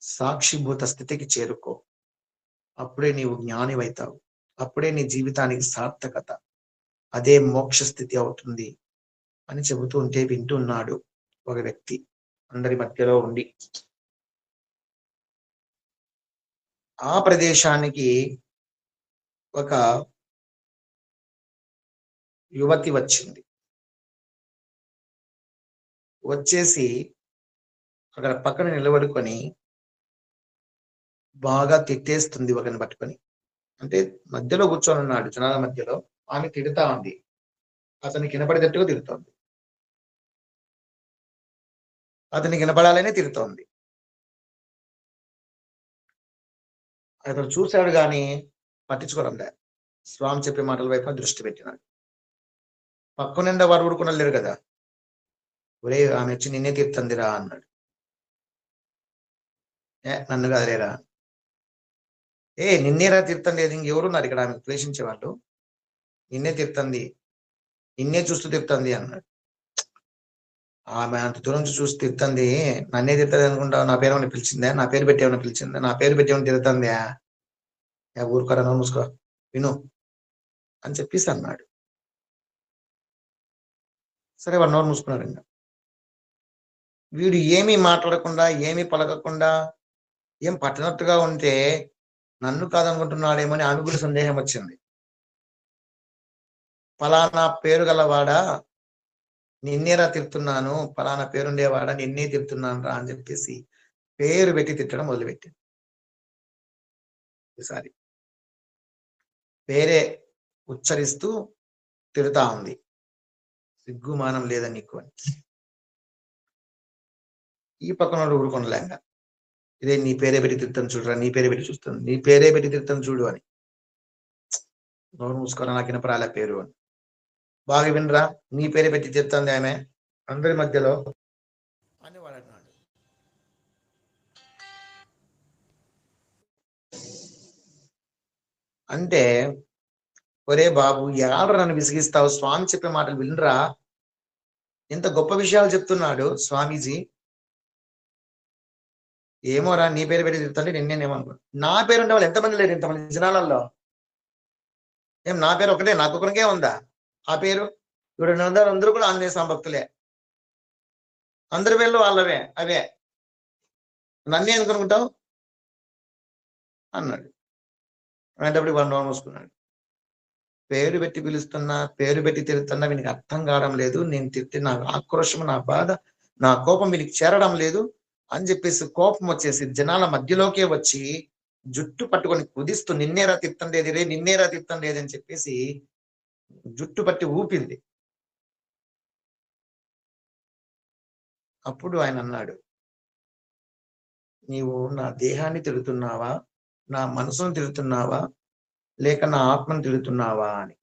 A: సాక్షిభూత స్థితికి చేరుకో. అప్పుడే నీవు జ్ఞానివైతావు. అప్పుడే నీ జీవితానికి సార్థకత. అదే మోక్ష స్థితి అవుతుంది అని చెబుతూ ఉంటే వింటున్నాడు ఒక వ్యక్తి అందరి మధ్యలో ఉండి. ఆ ప్రదేశానికి ఒక యువతి వచ్చింది. వచ్చేసి అక్కడ పక్కన నిలబడుకొని బాగా తిట్టేస్తుంది ఒకరిని పట్టుకొని. అంటే మధ్యలో కూర్చొని ఉన్నాడు, జనాల మధ్యలో. ఆమె తిడతా ఉంది, అతనికి వినపడేటట్టుగా తిడుతోంది. అతనికి వినపడాలనే తిడుతోంది. అతను చూశాడు కానీ పట్టించుకోరంలే. స్వామి చెప్పే మాటల వైపు దృష్టి పెట్టినాడు. పక్కనుండే వారు ఊరుకున్న లేరు కదా. ఒరే, ఆమె వచ్చి నిన్నే తిడుతుందిరా అన్నాడు. నన్ను కాదులేరా. నిన్నేరా తిడుతుంది, అది ఇంకెవరున్నారు ఇక్కడ ఆమెకు ద్వేషించే వాళ్ళు? నిన్నే తిడుతుంది, నిన్నే చూస్తూ తిడుతుంది అన్నాడు. ఆమె అంత దూరం నుంచి చూసి తిడుతుంది, నన్నే తిడుతుంది అనుకుంటా. నా పేరు ఏమైనా పిలిచిందా? నా పేరు పెట్టి ఏమైనా పిలిచిందా? నా పేరు పెట్టి ఏమైనా తిడుతుందా? ఊరుకోరా, నోరు మూసుకో, విను అని చెప్పేసి అన్నాడు. సరే, వాడు నోరు మూసుకున్నాడు. ఇంకా వీడు ఏమీ మాట్లాడకుండా, ఏమీ పలకకుండా, ఏం పట్టినట్టుగా ఉంటే నన్ను కాదనుకుంటున్నాడేమని ఆమె కూడా సందేహం వచ్చింది. ఫలానా పేరు గలవాడా నిన్నేరా తిడుతున్నాను, ఫలానా పేరుండేవాడా నిన్నే తిడుతున్నాను రా అని చెప్పేసి పేరు పెట్టి తిట్టడం మొదలుపెట్టింది. ఈసారి పేరే ఉచ్చరిస్తూ తిడతా ఉంది. సిగ్గుమానం లేదా నీకు అని. ఈ పక్కన ఊరుకొనలేక ఇదే నీ పేరే పెట్టి తిడతాను చూడరా, నీ పేరే పెట్టి చూస్తాను, నీ పేరే పెట్టి తిడతాను చూడు అని. నోరు మూసుకోరా, నాకు వినపరాలే పేరు అని. బాగా వినరా, నీ పేరే పెట్టి తిడుతుంది ఆమె అందరి మధ్యలో అని వాడు అన్నాడు. అంటే ఒరే బాబు ఎవరు నన్ను విసిగిస్తావు, స్వామి చెప్పే మాటలు వినరా, ఇంత గొప్ప విషయాలు చెప్తున్నాడు స్వామీజీ. ఏమోరా నీ పేరు పెట్టి తిరుగుతుంటే నిన్నేమనుకో, నా పేరు ఉండే వాళ్ళు ఎంతమంది లేరు ఇంతమంది జనాలలో. ఏం నా పేరు ఒకటే, నాకు ఒకరికే ఉందా ఆ పేరు? ఇప్పుడు అందరూ కూడా ఆంజనేయ స్వామి భక్తులే, అందరి పేర్లు వాళ్ళవే అవే, నన్నే ఎందుకనుకుంటావు అన్నాడు. అనేటప్పుడు వాడు నోరు మూసుకున్నాడు. పేరు పెట్టి పిలుస్తున్నా, పేరు పెట్టి తిరుగుతున్నా వీనికి అర్థం కావడం లేదు, నేను తిట్టి నా ఆక్రోషం, నా బాధ, నా కోపం వీనికి చేరడం లేదు అని చెప్పేసి కోపం వచ్చేసి జనాల మధ్యలోకే వచ్చి జుట్టు పట్టుకొని కుదిస్తూ నిన్నేరా తిట్టం లేదు రే, నిన్నేరా తిట్టం లేదని చెప్పేసి జుట్టు పట్టి ఊపింది. అప్పుడు ఆయన అన్నాడు, నీవు నా దేహాన్ని తిడుతున్నావా, నా మనసును తిడుతున్నావా, లేక నా ఆత్మను తిడుతున్నావా అని.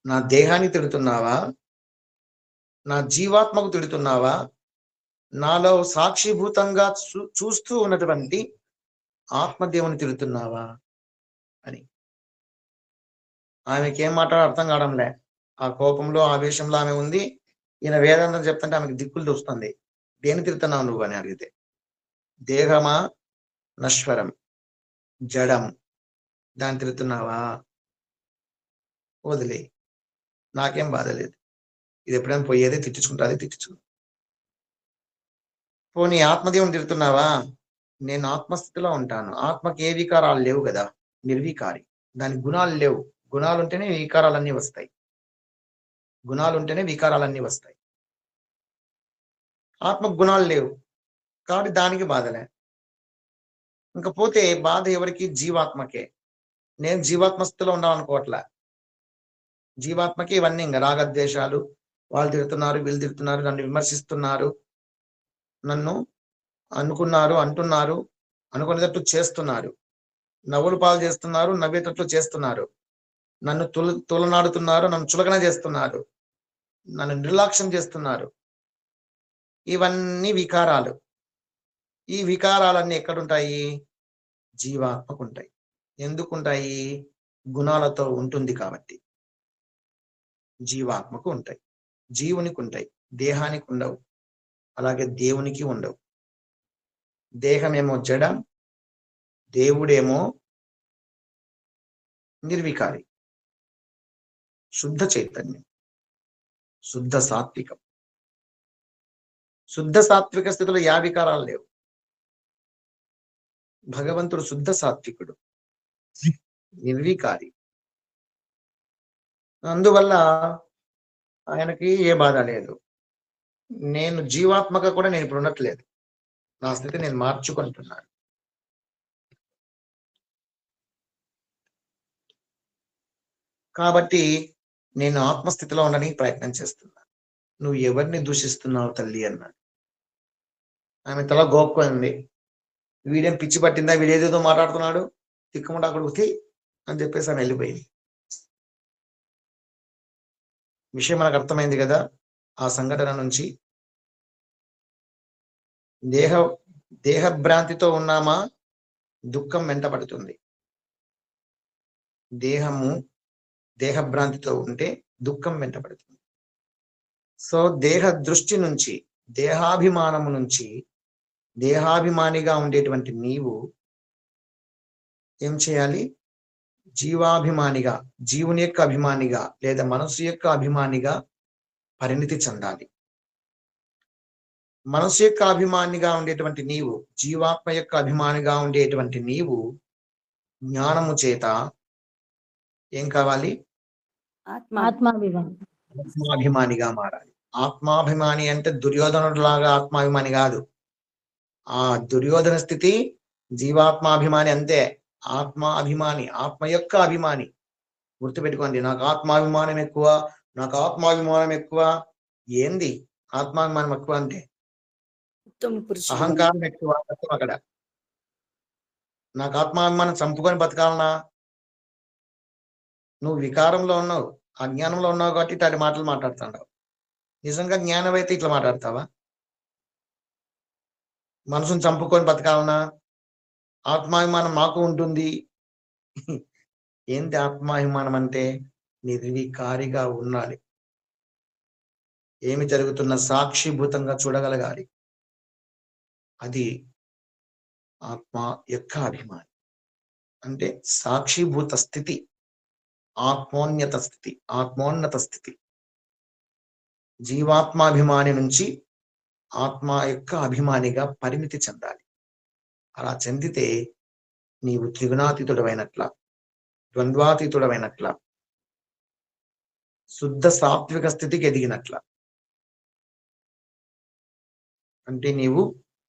A: నా దేహాన్ని తిడుతున్నావా, నా జీవాత్మకు తిడుతున్నావా, నాలో సాక్షిభూతంగా చూస్తూ ఉన్నటువంటి ఆత్మదేవుని తిడుతున్నావా అని. ఆమెకి ఏం మాట్లాడో అర్థం కావడంలే. ఆ కోపంలో ఆవేశంలో ఆమె ఉంది. ఈయన వేదాంతం చెప్తుంటే ఆమెకి దిక్కులు చూస్తుంది. దేని తిడుతున్నావు నువ్వు అని అడిగితే, దేహమా నశ్వరం, జడం, దాన్ని తిడుతున్నావా, వదిలే, నాకేం బాధ లేదు, ఇది ఎప్పుడైనా పోయేది, తిట్టించుకుంటా. పోనీ ఆత్మదేవుని తిడుతున్నావా, నేను ఆత్మస్థితిలో ఉంటాను, ఆత్మకి ఏ వికారాలు లేవు కదా, నిర్వికారి, దానికి గుణాలు లేవు, గుణాలు ఉంటేనే వికారాలన్నీ వస్తాయి, గుణాలు ఉంటేనే వికారాలన్నీ వస్తాయి. ఆత్మకు గుణాలు లేవు కాబట్టి దానికి బాధలే. ఇంకా పోతే బాధ ఎవరికి, జీవాత్మకే. నేను జీవాత్మ స్థితిలో ఉండాలనుకోవట్లే, జీవాత్మకి ఇవన్నీ ఇంకా రాగద్వేషాలు, వాళ్ళు తిడుతున్నారు, వీళ్ళు తిడుతున్నారు, నన్ను విమర్శిస్తున్నారు, నన్ను అంటున్నారు, అనుకునేటట్లు చేస్తున్నారు, నవ్వులు పాలు చేస్తున్నారు, నవ్వేటట్లు చేస్తున్నారు, నన్ను తులనాడుతున్నారు, నన్ను చులకన చేస్తున్నారు, నన్ను నిర్లక్ష్యం చేస్తున్నారు. ఇవన్నీ వికారాలు. ఈ వికారాలన్నీ ఎక్కడుంటాయి, జీవాత్మకు ఉంటాయి. ఎందుకుంటాయి, గుణాలతో ఉంటుంది కాబట్టి జీవాత్మకు ఉంటాయి, జీవునికి ఉంటాయి, దేహానికి ఉండవు, అలాగే దేవునికి ఉండవు. దేహమేమో జడం, దేవుడేమో నిర్వికారి, శుద్ధ చైతన్యం, శుద్ధ సాత్వికం. శుద్ధ సాత్విక స్థితిలో యా వికారాలు లేవు. భగవంతుడు శుద్ధ సాత్వికుడు, నిర్వికారి. అందువల్ల ఆయనకి ఏ బాధ లేదు. నేను జీవాత్మక కూడా నేను ఇప్పుడు ఉండట్లేదు, నా స్థితి నేను మార్చుకుంటున్నాను. కాబట్టి నేను ఆత్మస్థితిలో ఉండడానికి ప్రయత్నం చేస్తున్నాను. నువ్వు ఎవరిని దూషిస్తున్నావు తల్లి అన్నాడు. ఆమె తల గోక్కుంది. వీడేం పిచ్చి పట్టిందా, వీడేదేదో మాట్లాడుతున్నాడు, తిక్కుముండా కొడుకుతి అని చెప్పేసి ఆమె వెళ్ళిపోయింది. విషయం మనకు అర్థమైంది కదా. ఆ సంఘటన నుంచి దేహభ్రాంతితో ఉన్నామా, దుఃఖం వెంటబడుతుంది. దేహభ్రాంతితో ఉంటే దుఃఖం వెంటబడుతుంది. సో దేహ దృష్టి నుంచి, దేహాభిమానము నుంచి, దేహాభిమానిగా ఉండేటువంటి నీవు ఏం చేయాలి, జీవాభిమానిగా, జీవుని యొక్క అభిమానిగా లేదా మనసు యొక్క అభిమానిగా పరిణితి చెందాలి. మనసు యొక్క అభిమానిగా ఉండేటువంటి నీవు, జీవాత్మ యొక్క అభిమానిగా ఉండేటువంటి నీవు జ్ఞానము చేత ఏం కావాలి?
I: ఆత్మాభిమానం.
A: ఆత్మాభిమానిగా మారాలి. ఆత్మాభిమాని అంటే దుర్యోధనుడిలాగా ఆత్మాభిమాని కాదు. ఆ దుర్యోధన స్థితి జీవాత్మాభిమాని అంతే. ఆత్మ అభిమాని, ఆత్మ యొక్క అభిమాని. గుర్తుపెట్టుకోండి, నాకు ఆత్మాభిమానం ఎక్కువ, నాకు ఆత్మాభిమానం ఎక్కువ. ఏంది ఆత్మాభిమానం ఎక్కువ అంటే?
I: ఉత్తమ పురుషుడు.
A: అహంకారం ఎక్కువ తత్వం అక్కడ. నాకు ఆత్మాభిమానం చంపుకొని బతకాలనా? నువ్వు వికారంలో ఉన్నావు, అజ్ఞానంలో ఉన్నావు కాబట్టి ఇట్లాంటి మాటలు మాట్లాడుతున్నావు. నిజంగా జ్ఞానం అయితే ఇట్లా మాట్లాడతావా? మనసును చంపుకొని బతకాలనా? ఆత్మాభిమానం మాకు ఉంటుంది. ఏంటి ఆత్మాభిమానం అంటే? నిర్వికారిగా ఉండాలి. ఏమి జరుగుతున్న సాక్షిభూతంగా చూడగలగాలి. అది ఆత్మ యొక్క అభిమాని అంటే సాక్షిభూత స్థితి, ఆత్మోన్నత స్థితి, ఆత్మోన్నత స్థితి. జీవాత్మాభిమాని నుంచి ఆత్మ యొక్క అభిమానిగా పరిమితి చెందాలి. అలా చెందితే నీవు త్రిగుణాతీతుడమైనట్ల, ద్వంద్వాతీతుడమైనట్ల, శుద్ధ సాత్విక స్థితికి ఎదిగినట్ల. అంటే నీవు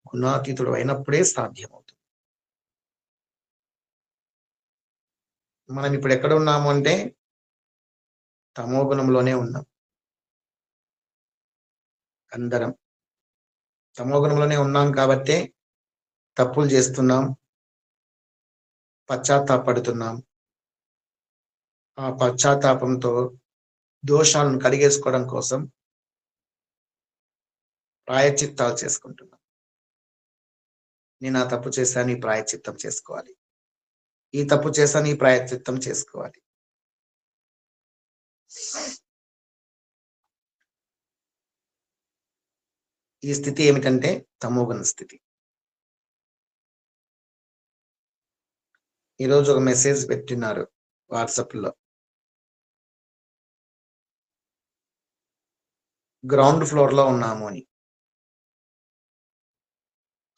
A: గుణాతీతుడు అయినప్పుడే సాధ్యమవుతుంది. మనం ఇప్పుడు ఎక్కడ ఉన్నాము అంటే తమో గుణంలోనే ఉన్నాం. అందరం తమో గుణంలోనే ఉన్నాం కాబట్టే తప్పులు చేస్తున్నాం, పశ్చాత్తాపడుతున్నాం. ఆ పశ్చాత్తాపంతో దోషాలను కడిగేసుకోవడం కోసం ప్రాయశ్చిత్తాలు చేసుకుంటున్నాం. నేను ఆ తప్పు చేశాను, ఈ ప్రాయశ్చిత్తం చేసుకోవాలి. ఈ తప్పు చేశాను, ఈ ప్రాయశ్చిత్తం చేసుకోవాలి. ఈ స్థితి ఏమిటంటే తమోగుణ స్థితి. ఈరోజు ఒక మెసేజ్ పెట్టినారు వాట్సాప్ లో. గ్రౌండ్ ఫ్లోర్ లో ఉన్నాము అని.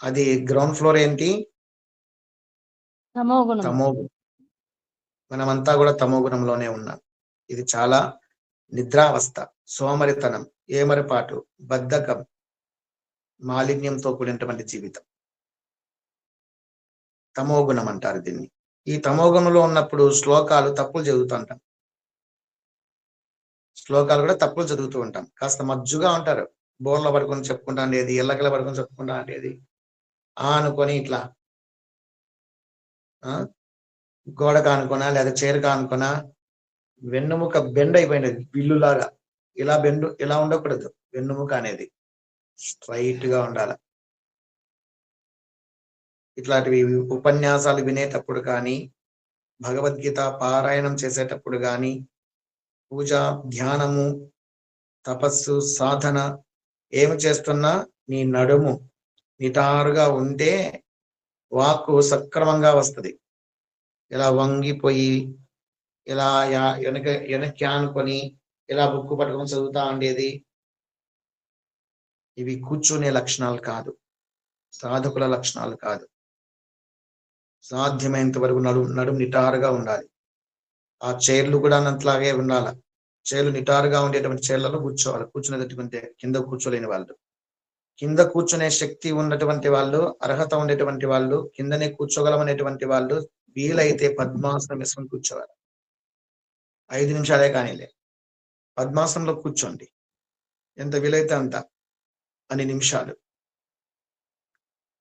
A: అది గ్రౌండ్ ఫ్లోర్ ఏంటి? తమోగుణం. మనమంతా కూడా తమోగుణంలోనే ఉన్నాం. ఇది చాలా నిద్రావస్థ, సోమరితనం, ఏమరపాటు, బద్ధకం, మాలిన్యంతో కూడినటువంటి జీవితం. తమోగుణం అంటారు దీన్ని. ఈ తమోగుణంలో ఉన్నప్పుడు శ్లోకాలు తప్పులు చదువుతుంటాం. శ్లోకాలు కూడా తప్పులు చదువుతూ ఉంటాం. కాస్త మజ్జుగా ఉంటారు. బోర్లో పడుకొని చెప్పుకుంటా ఉండేది, ఎల్లకల పడుకొని చెప్పుకుంటా ఉండేది, అనుకొని ఇట్లా గోడకు అనుకున్నా లేదా చేరుకు అనుకున్నా వెన్నుముక బెండ్ అయిపోయినది బిల్లులాగా. ఇలా ఉండకూడదు. వెన్నుముక అనేది స్ట్రైట్ గా ఉండాలి. ఇట్లాంటివి ఉపన్యాసాలు వినేటప్పుడు కానీ, భగవద్గీత పారాయణం చేసేటప్పుడు కానీ, పూజ, ధ్యానము, తపస్సు, సాధన ఏమి చేస్తున్నా నీ నడుము నిటారుగా ఉంటే వాక్కు సక్రమంగా వస్తుంది. ఇలా వంగిపోయి ఇలా వెనక్కి ఆనుకొని ఇలా బుక్కు పట్టుకొని చదువుతా ఉండేది, ఇవి కూర్చునే లక్షణాలు కాదు, సాధకుల లక్షణాలు కాదు. సాధ్యమైనంత వరకు నడుము నిటారుగా ఉండాలి. ఆ చైర్లు కూడా అట్లాగే ఉండాలి. చైర్లు నిటారుగా ఉండేటువంటి చైర్లలో కూర్చోవాలి. కూర్చునేటటువంటి కింద కూర్చోలేని వాళ్ళు, కింద కూర్చునే శక్తి ఉన్నటువంటి వాళ్ళు, అర్హత ఉండేటువంటి వాళ్ళు, కిందనే కూర్చోగలమనేటువంటి వాళ్ళు వీలైతే పద్మాసనం వేసుకొని కూర్చోవాలి. 5 నిమిషాలే కానీలే పద్మాసనంలో కూర్చోండి. ఎంత వీలైతే అంత అన్ని నిమిషాలు.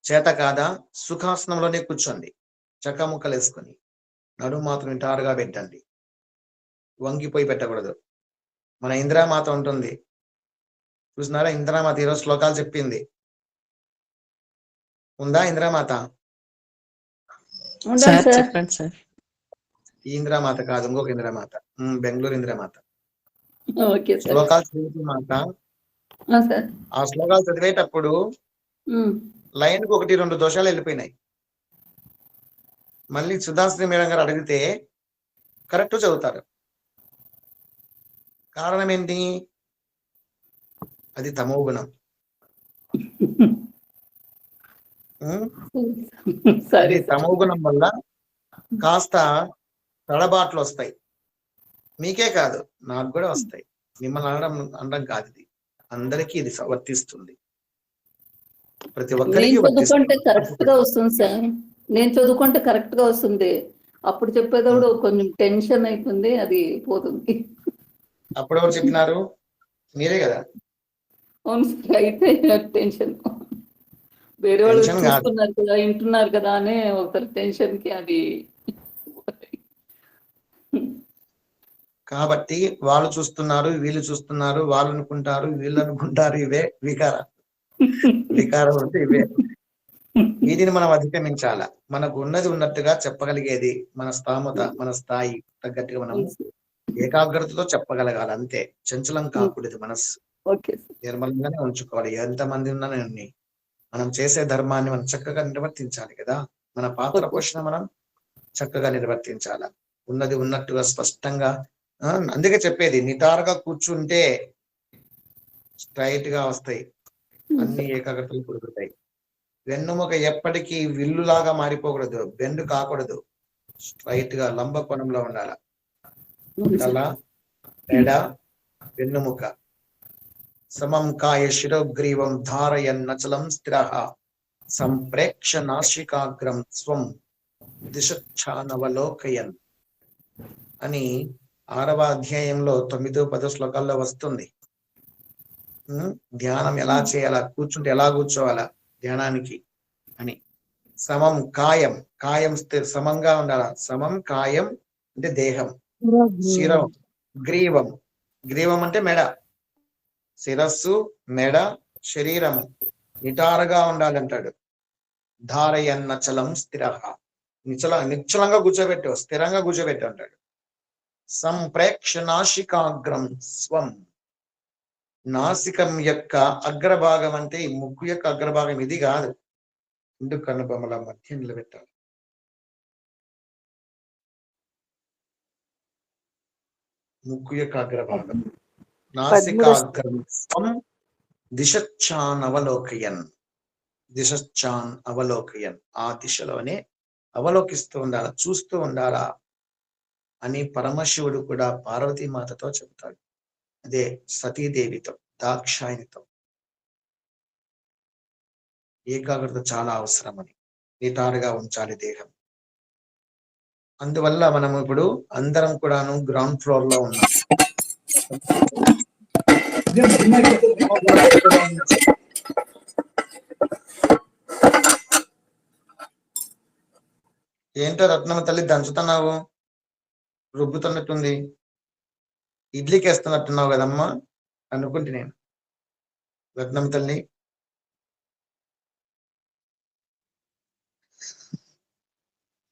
A: చేత కాదా సుఖాసనంలోనే కూర్చోండి. చక్కముక్కలు వేసుకొని నడుము మాత్రం నిటారుగా పెట్టండి. వంగిపోయి పెట్టకూడదు. మన ఇందిరామాత ఉంటుంది చూసినారా? ఇందిరామాత ఈరోజు శ్లోకాలు చెప్పింది. ఉందా ఇందిరామాత?
G: చెప్పండి సార్.
A: ఈ ఇందిరామాత కాదు, ఇంకొక ఇందిరామాత, బెంగళూరు ఇందిరామాత.
I: Okay sir.
A: శ్లోకాలు చదువుతున్నమాట. ఆ శ్లోకాలు చదివేటప్పుడు లైన్కి 1-2 దోషాలు వెళ్ళిపోయినాయి. మళ్ళీ సుధాశ్రీ మేడం గారు అడిగితే కరెక్ట్ చదువుతారు. కారణం ఏంటి? అది తమో గుణం. అది తమో గుణం వల్ల కాస్త తడబాట్లు వస్తాయి. మీకే కాదు, నాకు కూడా వస్తాయి. మిమ్మల్ని అనడం కాదు, ఇది అందరికీ ఇది వర్తిస్తుంది. ప్రతి ఒక్కరికి
I: నేను చదువుకుంటే
A: వర్తిస్తుంది.
I: కరెక్ట్ గా వస్తుంది సార్. నేను చదువుకుంటే కరెక్ట్ గా వస్తుంది. అప్పుడు చెప్పేటప్పుడు కొంచెం టెన్షన్ అవుతుంది, అది పోతుంది.
A: అప్పుడు ఎవరు చెప్పినారు? మీరే కదా.
I: అవును సార్, అయితే టెన్షన్. వేరే వాళ్ళు
A: టెన్షన్ కాదు.
I: చూస్తున్నారు కదా, వింటున్నారు కదా అనే ఒకసారి టెన్షన్ కి అది.
A: కాబట్టి వాళ్ళు చూస్తున్నారు, వీళ్ళు చూస్తున్నారు, వాళ్ళు అనుకుంటారు, వీళ్ళు అనుకుంటారు, ఇవే వికారం అంటే ఇవే. వీటిని మనం అధిగమించాల. మనకు ఉన్నది ఉన్నట్టుగా చెప్పగలిగేది మన స్థామత, మన స్థాయి తగ్గట్టుగా మనం ఏకాగ్రతతో చెప్పగలగాలి. అంతే, చంచలం కాకూడదు మనస్సు.
I: Okay sir.
A: నిర్మలంగానే ఉంచుకోవాలి. ఎంతమంది ఉన్నా మనం చేసే ధర్మాన్ని మనం చక్కగా నిర్వర్తించాలి కదా. మన పాత్ర పోషణ మనం చక్కగా నిర్వర్తించాల. ఉన్నది ఉన్నట్టుగా స్పష్టంగా. అందుకే చెప్పేది, నిటారుగా కూర్చుంటే స్ట్రైట్ గా వస్తాయి, అన్ని ఏకాగ్రతలు కుదురుతాయి. వెన్నుముక ఎప్పటికీ విల్లులాగా మారిపోకూడదు, బెండు కాకూడదు, స్ట్రైట్ గా లంబ కోణంలో ఉండాల. తల, మెడ, వెన్నుముక సమం కాయ శిరోగ్రీవం ధారయన్నచలం స్థిరః సంప్రేక్ష నాసికాగ్రం స్వం దిశచ్ఛానవలోకయన్ అని 6వ అధ్యాయంలో 9-10 శ్లోకాల్లో వస్తుంది. ధ్యానం ఎలా చేయాలా, కూర్చుంటే ఎలా కూర్చోవాలా ధ్యానానికి అని. సమం కాయం, కాయం సమంగా ఉండాల. సమం కాయం అంటే దేహం, శిరం, గ్రీవం, గ్రీవం అంటే మెడ, శిరస్సు, మెడ, శరీరము నిటారుగా ఉండాలంటాడు. ధారయన్నచలం స్థిరః, నిశ్చలంగా కూర్చోబెట్టు, స్థిరంగా కూర్చోబెట్టు అంటాడు. సంప్రేక్ష నాసికాగ్రం స్వం, నాసికం యొక్క అగ్రభాగం అంటే ఈ ముక్కు యొక్క అగ్రభాగం ఇది కాదు, రెండు కనుబొమ్మల మధ్య నిలబెట్టాలి. ముక్కు యొక్క అగ్రభాగం నాసికాగ్రం స్వం దిశచ్ఛాన్ అవలోకయన్, దిశచ్ఛాన్ అవలోకయన్, ఆ దిశలోనే అవలోకిస్తూ ఉండాలా, చూస్తూ ఉండాలా అని పరమశివుడు కూడా పార్వతీమాతతో చెప్తాడు. అదే సతీదేవితో, దాక్షాయనితో. ఏకాగ్రత చాలా అవసరమని, నిటారుగా ఉంచాలి దేహం. అందువల్ల మనం ఇప్పుడు అందరం కూడాను గ్రౌండ్ ఫ్లోర్ లో ఉన్నాం. ఏంటో రత్నమ్మ తల్లి దంచుతున్నావు, రుబ్బుతున్నట్టుంది, ఇడ్లీకి వేస్తున్నట్టున్నావు కదమ్మా అనుకుంటే నేను. రత్నమ్మ తల్లి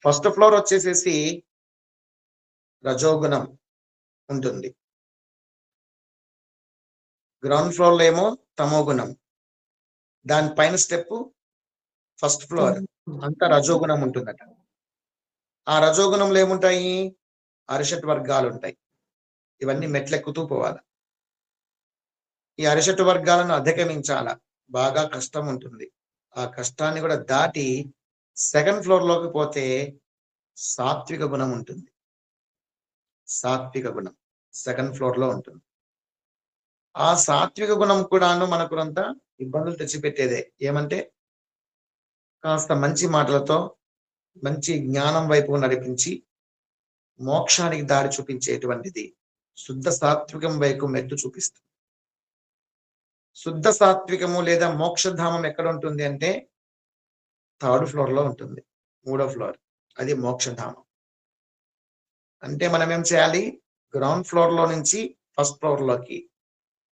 A: ఫస్ట్ ఫ్లోర్ వచ్చేసేసి రజోగుణం ఉంటుంది, గ్రౌండ్ ఫ్లోర్ లో ఏమో తమోగుణం, దానిపైన స్టెప్ ఫస్ట్ ఫ్లోర్ అంతా రజోగుణం ఉంటుందట. ఆ రజోగుణంలో ఏముంటాయి? అరిషట్ వర్గాలు ఉంటాయి. ఇవన్నీ మెట్లెక్కుతూ పోవాలి. ఈ అరిషట్ వర్గాలను అధిగమించాల, బాగా కష్టం ఉంటుంది. ఆ కష్టాన్ని కూడా దాటి సెకండ్ ఫ్లోర్ లోకి పోతే సాత్విక గుణం ఉంటుంది. సాత్విక గుణం సెకండ్ ఫ్లోర్ లో ఉంటుంది. ఆ సాత్విక గుణం కూడాను మనకు అంత ఇబ్బందులు తెచ్చిపెట్టేదే. ఏమంటే కాస్త మంచి మాటలతో మంచి జ్ఞానం వైపు నడిపించి మోక్షానికి దారి చూపించేటువంటిది శుద్ధ సాత్వికం వైపు మెట్టు చూపిస్తుంది. శుద్ధ సాత్వికము లేదా మోక్షధామం ఎక్కడ ఉంటుంది అంటే 3rd ఫ్లోర్ లో ఉంటుంది, 3వ ఫ్లోర్, అది మోక్షధామం. అంటే మనం ఏం చేయాలి? గ్రౌండ్ ఫ్లోర్ లో నుంచి ఫస్ట్ ఫ్లోర్ లోకి,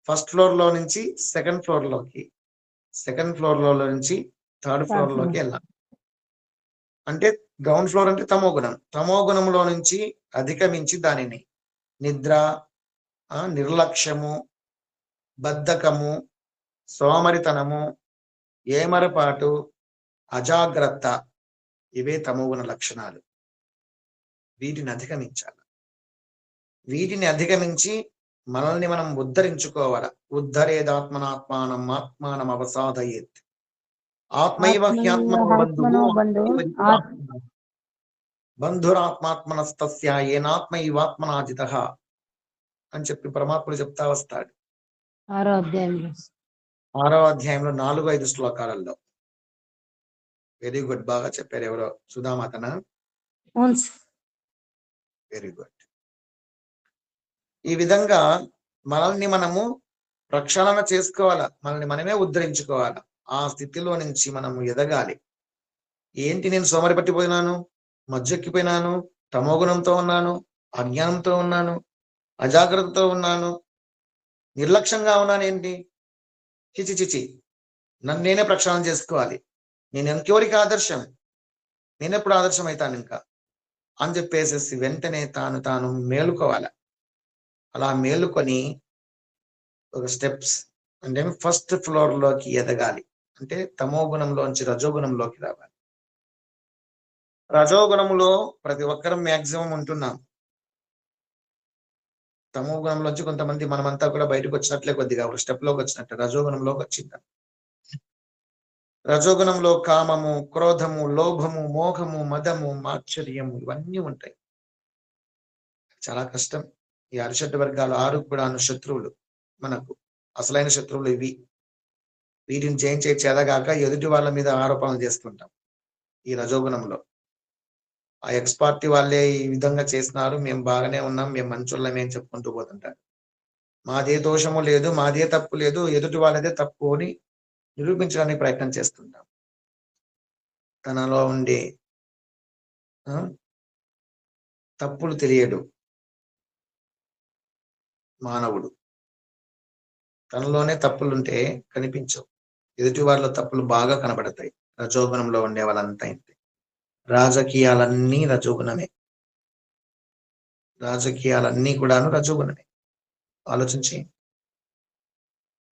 A: ఫస్ట్ ఫ్లోర్ లో నుంచి సెకండ్ ఫ్లోర్ లోకి, సెకండ్ ఫ్లోర్ లో నుంచి 3rd ఫ్లోర్ లోకి వెళ్ళాలి. అంటే గ్రౌండ్ ఫ్లోర్ అంటే తమోగుణం, తమోగుణంలో నుంచి అధిగమించి దానిని నిద్ర, నిర్లక్ష్యము, బద్ధకము, సోమరితనము, ఏమరపాటు, అజాగ్రత్త, ఇవే తమోగుణ లక్షణాలు. వీటిని అధిగమించాలి. వీటిని అధిగమించి మనల్ని మనం ఉద్ధరించుకోవాలి. ఉద్ధరేదాత్మనాత్మానం ఆత్మానం అవసాదయేత్, ఆత్మైవ హ్యాత్మనో బంధురాత్మాత్మనస్తస్య ఏనాత్మైవాత్మనాజితః అని చెప్పి పరమాత్ముడు చెప్తా వస్తాడు.
B: 6వ అధ్యాయంలో
A: 6వ అధ్యాయంలో 4-5 శ్లోకాలలో. వెరీ గుడ్, బాగా చెప్పారు. ఎవరో సుధామాతనా?
B: అవును సార్.
A: Very good. ఈ విధంగా మనల్ని మనము ప్రక్షాళన చేసుకోవాలా, మనల్ని మనమే ఉద్ధరించుకోవాలా. ఆ స్థితిలో నుంచి మనము ఎదగాలి. ఏంటి, నేను సోమరి పట్టిపోయినాను, మజ్జెక్కిపోయినాను, తమోగుణంతో ఉన్నాను, అజ్ఞానంతో ఉన్నాను, అజాగ్రత్తతో ఉన్నాను, నిర్లక్ష్యంగా ఉన్నాను, ఏంటి? చిచి చిచి, నన్ను నేనే ప్రక్షాళన చేసుకోవాలి. నేను ఇంకెవరికి ఆదర్శం? నేనెప్పుడు ఆదర్శం అవుతాను ఇంకా అని చెప్పేసేసి వెంటనే తాను మేలుకోవాలి. అలా మేలుకొని ఒక స్టెప్స్ అంటే ఫస్ట్ ఫ్లోర్ లోకి ఎదగాలి. అంటే తమో గుణంలోంచి రజోగుణంలోకి రావాలి. రజోగుణంలో ప్రతి ఒక్కరం మ్యాక్సిమం ఉంటున్నాం. తమో గుణంలోంచి కొంతమంది మనమంతా కూడా బయటకు వచ్చినట్లే, కొద్దిగా ఒక స్టెప్ లోకి వచ్చినట్టు రజోగుణంలోకి వచ్చిందాం. రజోగుణంలో కామము, క్రోధము, లోభము, మోహము, మదము, మాత్సర్యము ఇవన్నీ ఉంటాయి. చాలా కష్టం. ఈ అరిషడ్ వర్గాలు 6 కూడా శత్రువులు, మనకు అసలైన శత్రువులు ఇవి. వీటిని జయించే చేదగాక ఎదుటి వాళ్ళ మీద ఆరోపణలు చేస్తుంటాం ఈ రజోగుణంలో. ఆ ఎక్స్ పార్టీ వాళ్ళే ఈ విధంగా చేసినారు, మేము బాగానే ఉన్నాం, మేము మంచోళ్ళమే అని చెప్పుకుంటూ పోతుంటారు. మాదే దోషము లేదు, మాదే తప్పు లేదు, ఎదుటి వాళ్ళదే తప్పు అని నిరూపించడానికి ప్రయత్నం చేస్తుంటాం. తనలో ఉండే తప్పులు తెలియడు మానవుడు. తనలోనే తప్పులుంటే కనిపించవు, ఎదుటి వాళ్ళ తప్పులు బాగా కనబడతాయి. రజోగుణంలో ఉండే వాళ్ళంతా ఇంతే. రాజకీయాలన్నీ రజోగుణమే, రాజకీయాలన్నీ కూడాను రజోగుణమే. ఆలోచించి,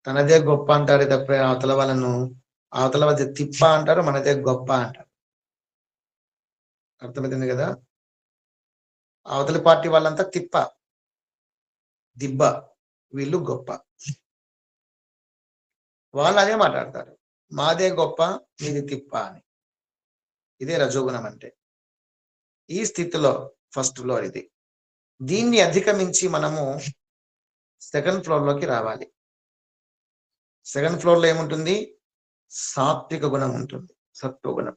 A: తనదే గొప్ప అంటారు తప్ప అవతల వాళ్ళను, అవతల వాళ్ళది తిప్ప అంటారు, మనదే గొప్ప అంటారు. అర్థమవుతుంది కదా? అవతలి పార్టీ వాళ్ళంతా తిప్ప, దిబ్బ, వీళ్ళు గొప్ప. వాళ్ళు అదే మాట్లాడతారు, మాదే గొప్ప, మీది తిప్ప అని. ఇదే రజోగుణం అంటే. ఈ స్థితిలో ఫస్ట్ ఫ్లోర్ ఇది. దీన్ని అధిగమించి మనము సెకండ్ ఫ్లోర్ లోకి రావాలి. సెకండ్ ఫ్లోర్ లో ఏముంటుంది? సాత్విక గుణం ఉంటుంది, సత్వగుణం.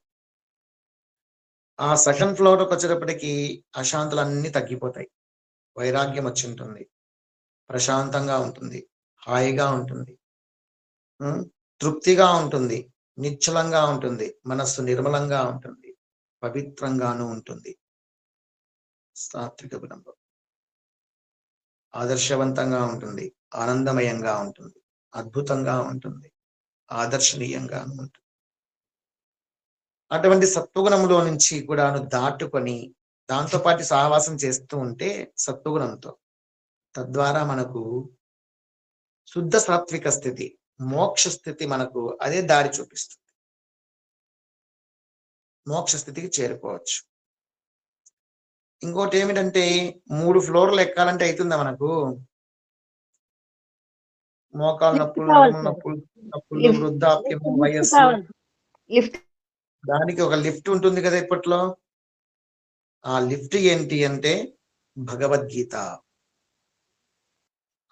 A: ఆ సెకండ్ ఫ్లోర్ వచ్చేటప్పటికి అశాంతులు అన్ని తగ్గిపోతాయి. వైరాగ్యం వచ్చి ఉంటుంది, ప్రశాంతంగా ఉంటుంది, హాయిగా ఉంటుంది, తృప్తిగా ఉంటుంది, నిశ్చలంగా ఉంటుంది, మనస్సు నిర్మలంగా ఉంటుంది, పవిత్రంగాను ఉంటుంది. సాత్విక గుణంలో ఆదర్శవంతంగా ఉంటుంది, ఆనందమయంగా ఉంటుంది, అద్భుతంగా ఉంటుంది, ఆదర్శనీయంగా ఉంటుంది. అటువంటి సత్వగుణంలో నుంచి కూడాను దాటుకొని దాంతో పాటు సహవాసం చేస్తూ ఉంటే సత్వగుణంతో, తద్వారా మనకు శుద్ధ సాత్విక స్థితి, మోక్ష స్థితి, మనకు అదే దారి చూపిస్తుంది. మోక్ష స్థితికి చేరుకోవచ్చు. ఇంకోటి ఏమిటంటే 3 ఫ్లోర్లు ఎక్కాలంటే అవుతుందా మనకు? మోకాలు నొప్పులు, నడుము నొప్పులు, వృద్ధాప్యము, వయస్సు, దానికి ఒక లిఫ్ట్ ఉంటుంది కదా ఇప్పట్లో. ఆ లిఫ్ట్ ఏంటి అంటే భగవద్గీత.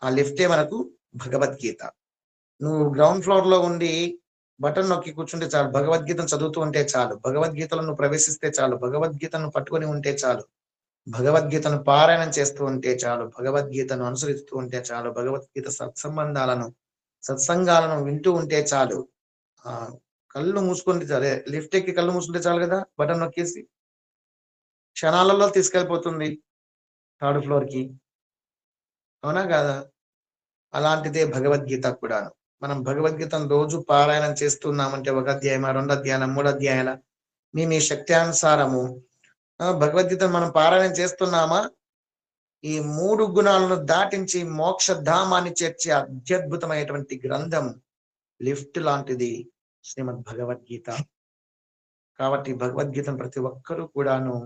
A: ఆ లిఫ్టే మనకు భగవద్గీత. నువ్వు గ్రౌండ్ ఫ్లోర్ లో ఉండి బటన్ నొక్కి కూర్చుంటే చాలు, భగవద్గీతను చదువుతూ ఉంటే చాలు, భగవద్గీతలో నువ్వు ప్రవేశిస్తే చాలు, భగవద్గీతను పట్టుకొని ఉంటే చాలు, భగవద్గీతను పారాయణం చేస్తూ ఉంటే చాలు, భగవద్గీతను అనుసరిస్తూ ఉంటే చాలు, భగవద్గీత సత్సంగాలను వింటూ ఉంటే చాలు. ఆ కళ్ళు మూసుకుంటే చాలు, లిఫ్ట్ ఎక్కి కళ్ళు మూసుకుంటే చాలు కదా, బటన్ నొక్కేసి క్షణాలలో తీసుకెళ్ళిపోతుంది 3rd ఫ్లోర్ కి. అవునా కాదా? అలాంటిదే భగవద్గీత కూడాను. మనం భగవద్గీతను రోజు పారాయణం చేస్తున్నామంటే 1 అధ్యాయమా, 2 అధ్యాయాల, 3 అధ్యాయాల, మీ శక్త్యానుసారము భగవద్గీతను మనం పారాయణం చేస్తున్నామా? ఈ 3 గుణాలను దాటించి మోక్షధామాన్ని చేర్చే అత్యద్భుతమైనటువంటి గ్రంథం, లిఫ్ట్ లాంటిది శ్రీమద్ భగవద్గీత. కాబట్టి భగవద్గీతను ప్రతి ఒక్కరూ కూడాను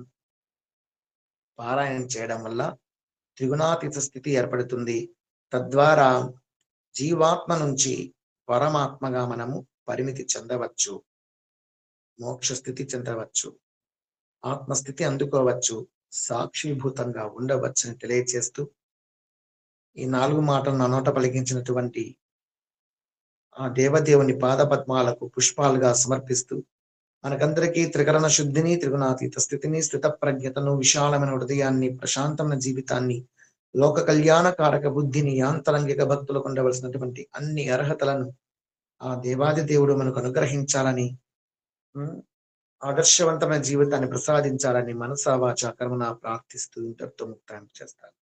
A: పారాయణం చేయడం వల్ల త్రిగుణాతీత స్థితి ఏర్పడుతుంది. తద్వారా జీవాత్మ నుంచి పరమాత్మగా మనము పరిమితి చెందవచ్చు, మోక్ష స్థితి చెందవచ్చు, ఆత్మస్థితి అందుకోవచ్చు, సాక్షిభూతంగా ఉండవచ్చు అని తెలియచేస్తూ ఈ 4 మాటలు నా నోట పలికించినటువంటి ఆ దేవదేవుని పాదపద్మాలకు పుష్పాలుగా సమర్పిస్తూ మనకందరికీ త్రికరణ శుద్ధిని, త్రిగుణాతీత స్థితిని, స్థిత ప్రజ్ఞతను, విశాలమైన హృదయాన్ని, ప్రశాంతమైన జీవితాన్ని, లోక కళ్యాణకారక బుద్ధిని, యాంతరంగిక భక్తులకు ఉండవలసినటువంటి అన్ని అర్హతలను ఆ దేవాది దేవుడు మనకు అనుగ్రహించాలని, ఆదర్శవంతమైన జీవితాన్ని ప్రసాదించాలని మనసా వాచా కర్మణ ప్రార్థిస్తూ ఇంతటితో ముక్తాయింపు చేస్తాను.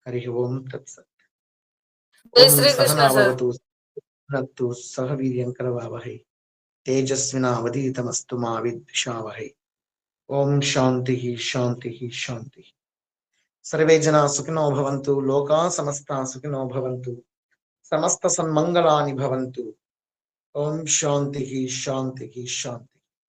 A: హరి ఓం తత్సత్. ఓం సహనావతు భక్తు సహ వీర్యం కరవావహై తేజస్వినావధీతమస్తు మా విద్విషావహై. ఓం శాంతి శాంతి శాంతి. సర్వే జనా సుఖినో భవంతు, లోకా సమస్తా సుఖినో భవంతు, సమస్త సన్మంగళాని భవంతు. ఓం శాంతి శాంతి శాంతి.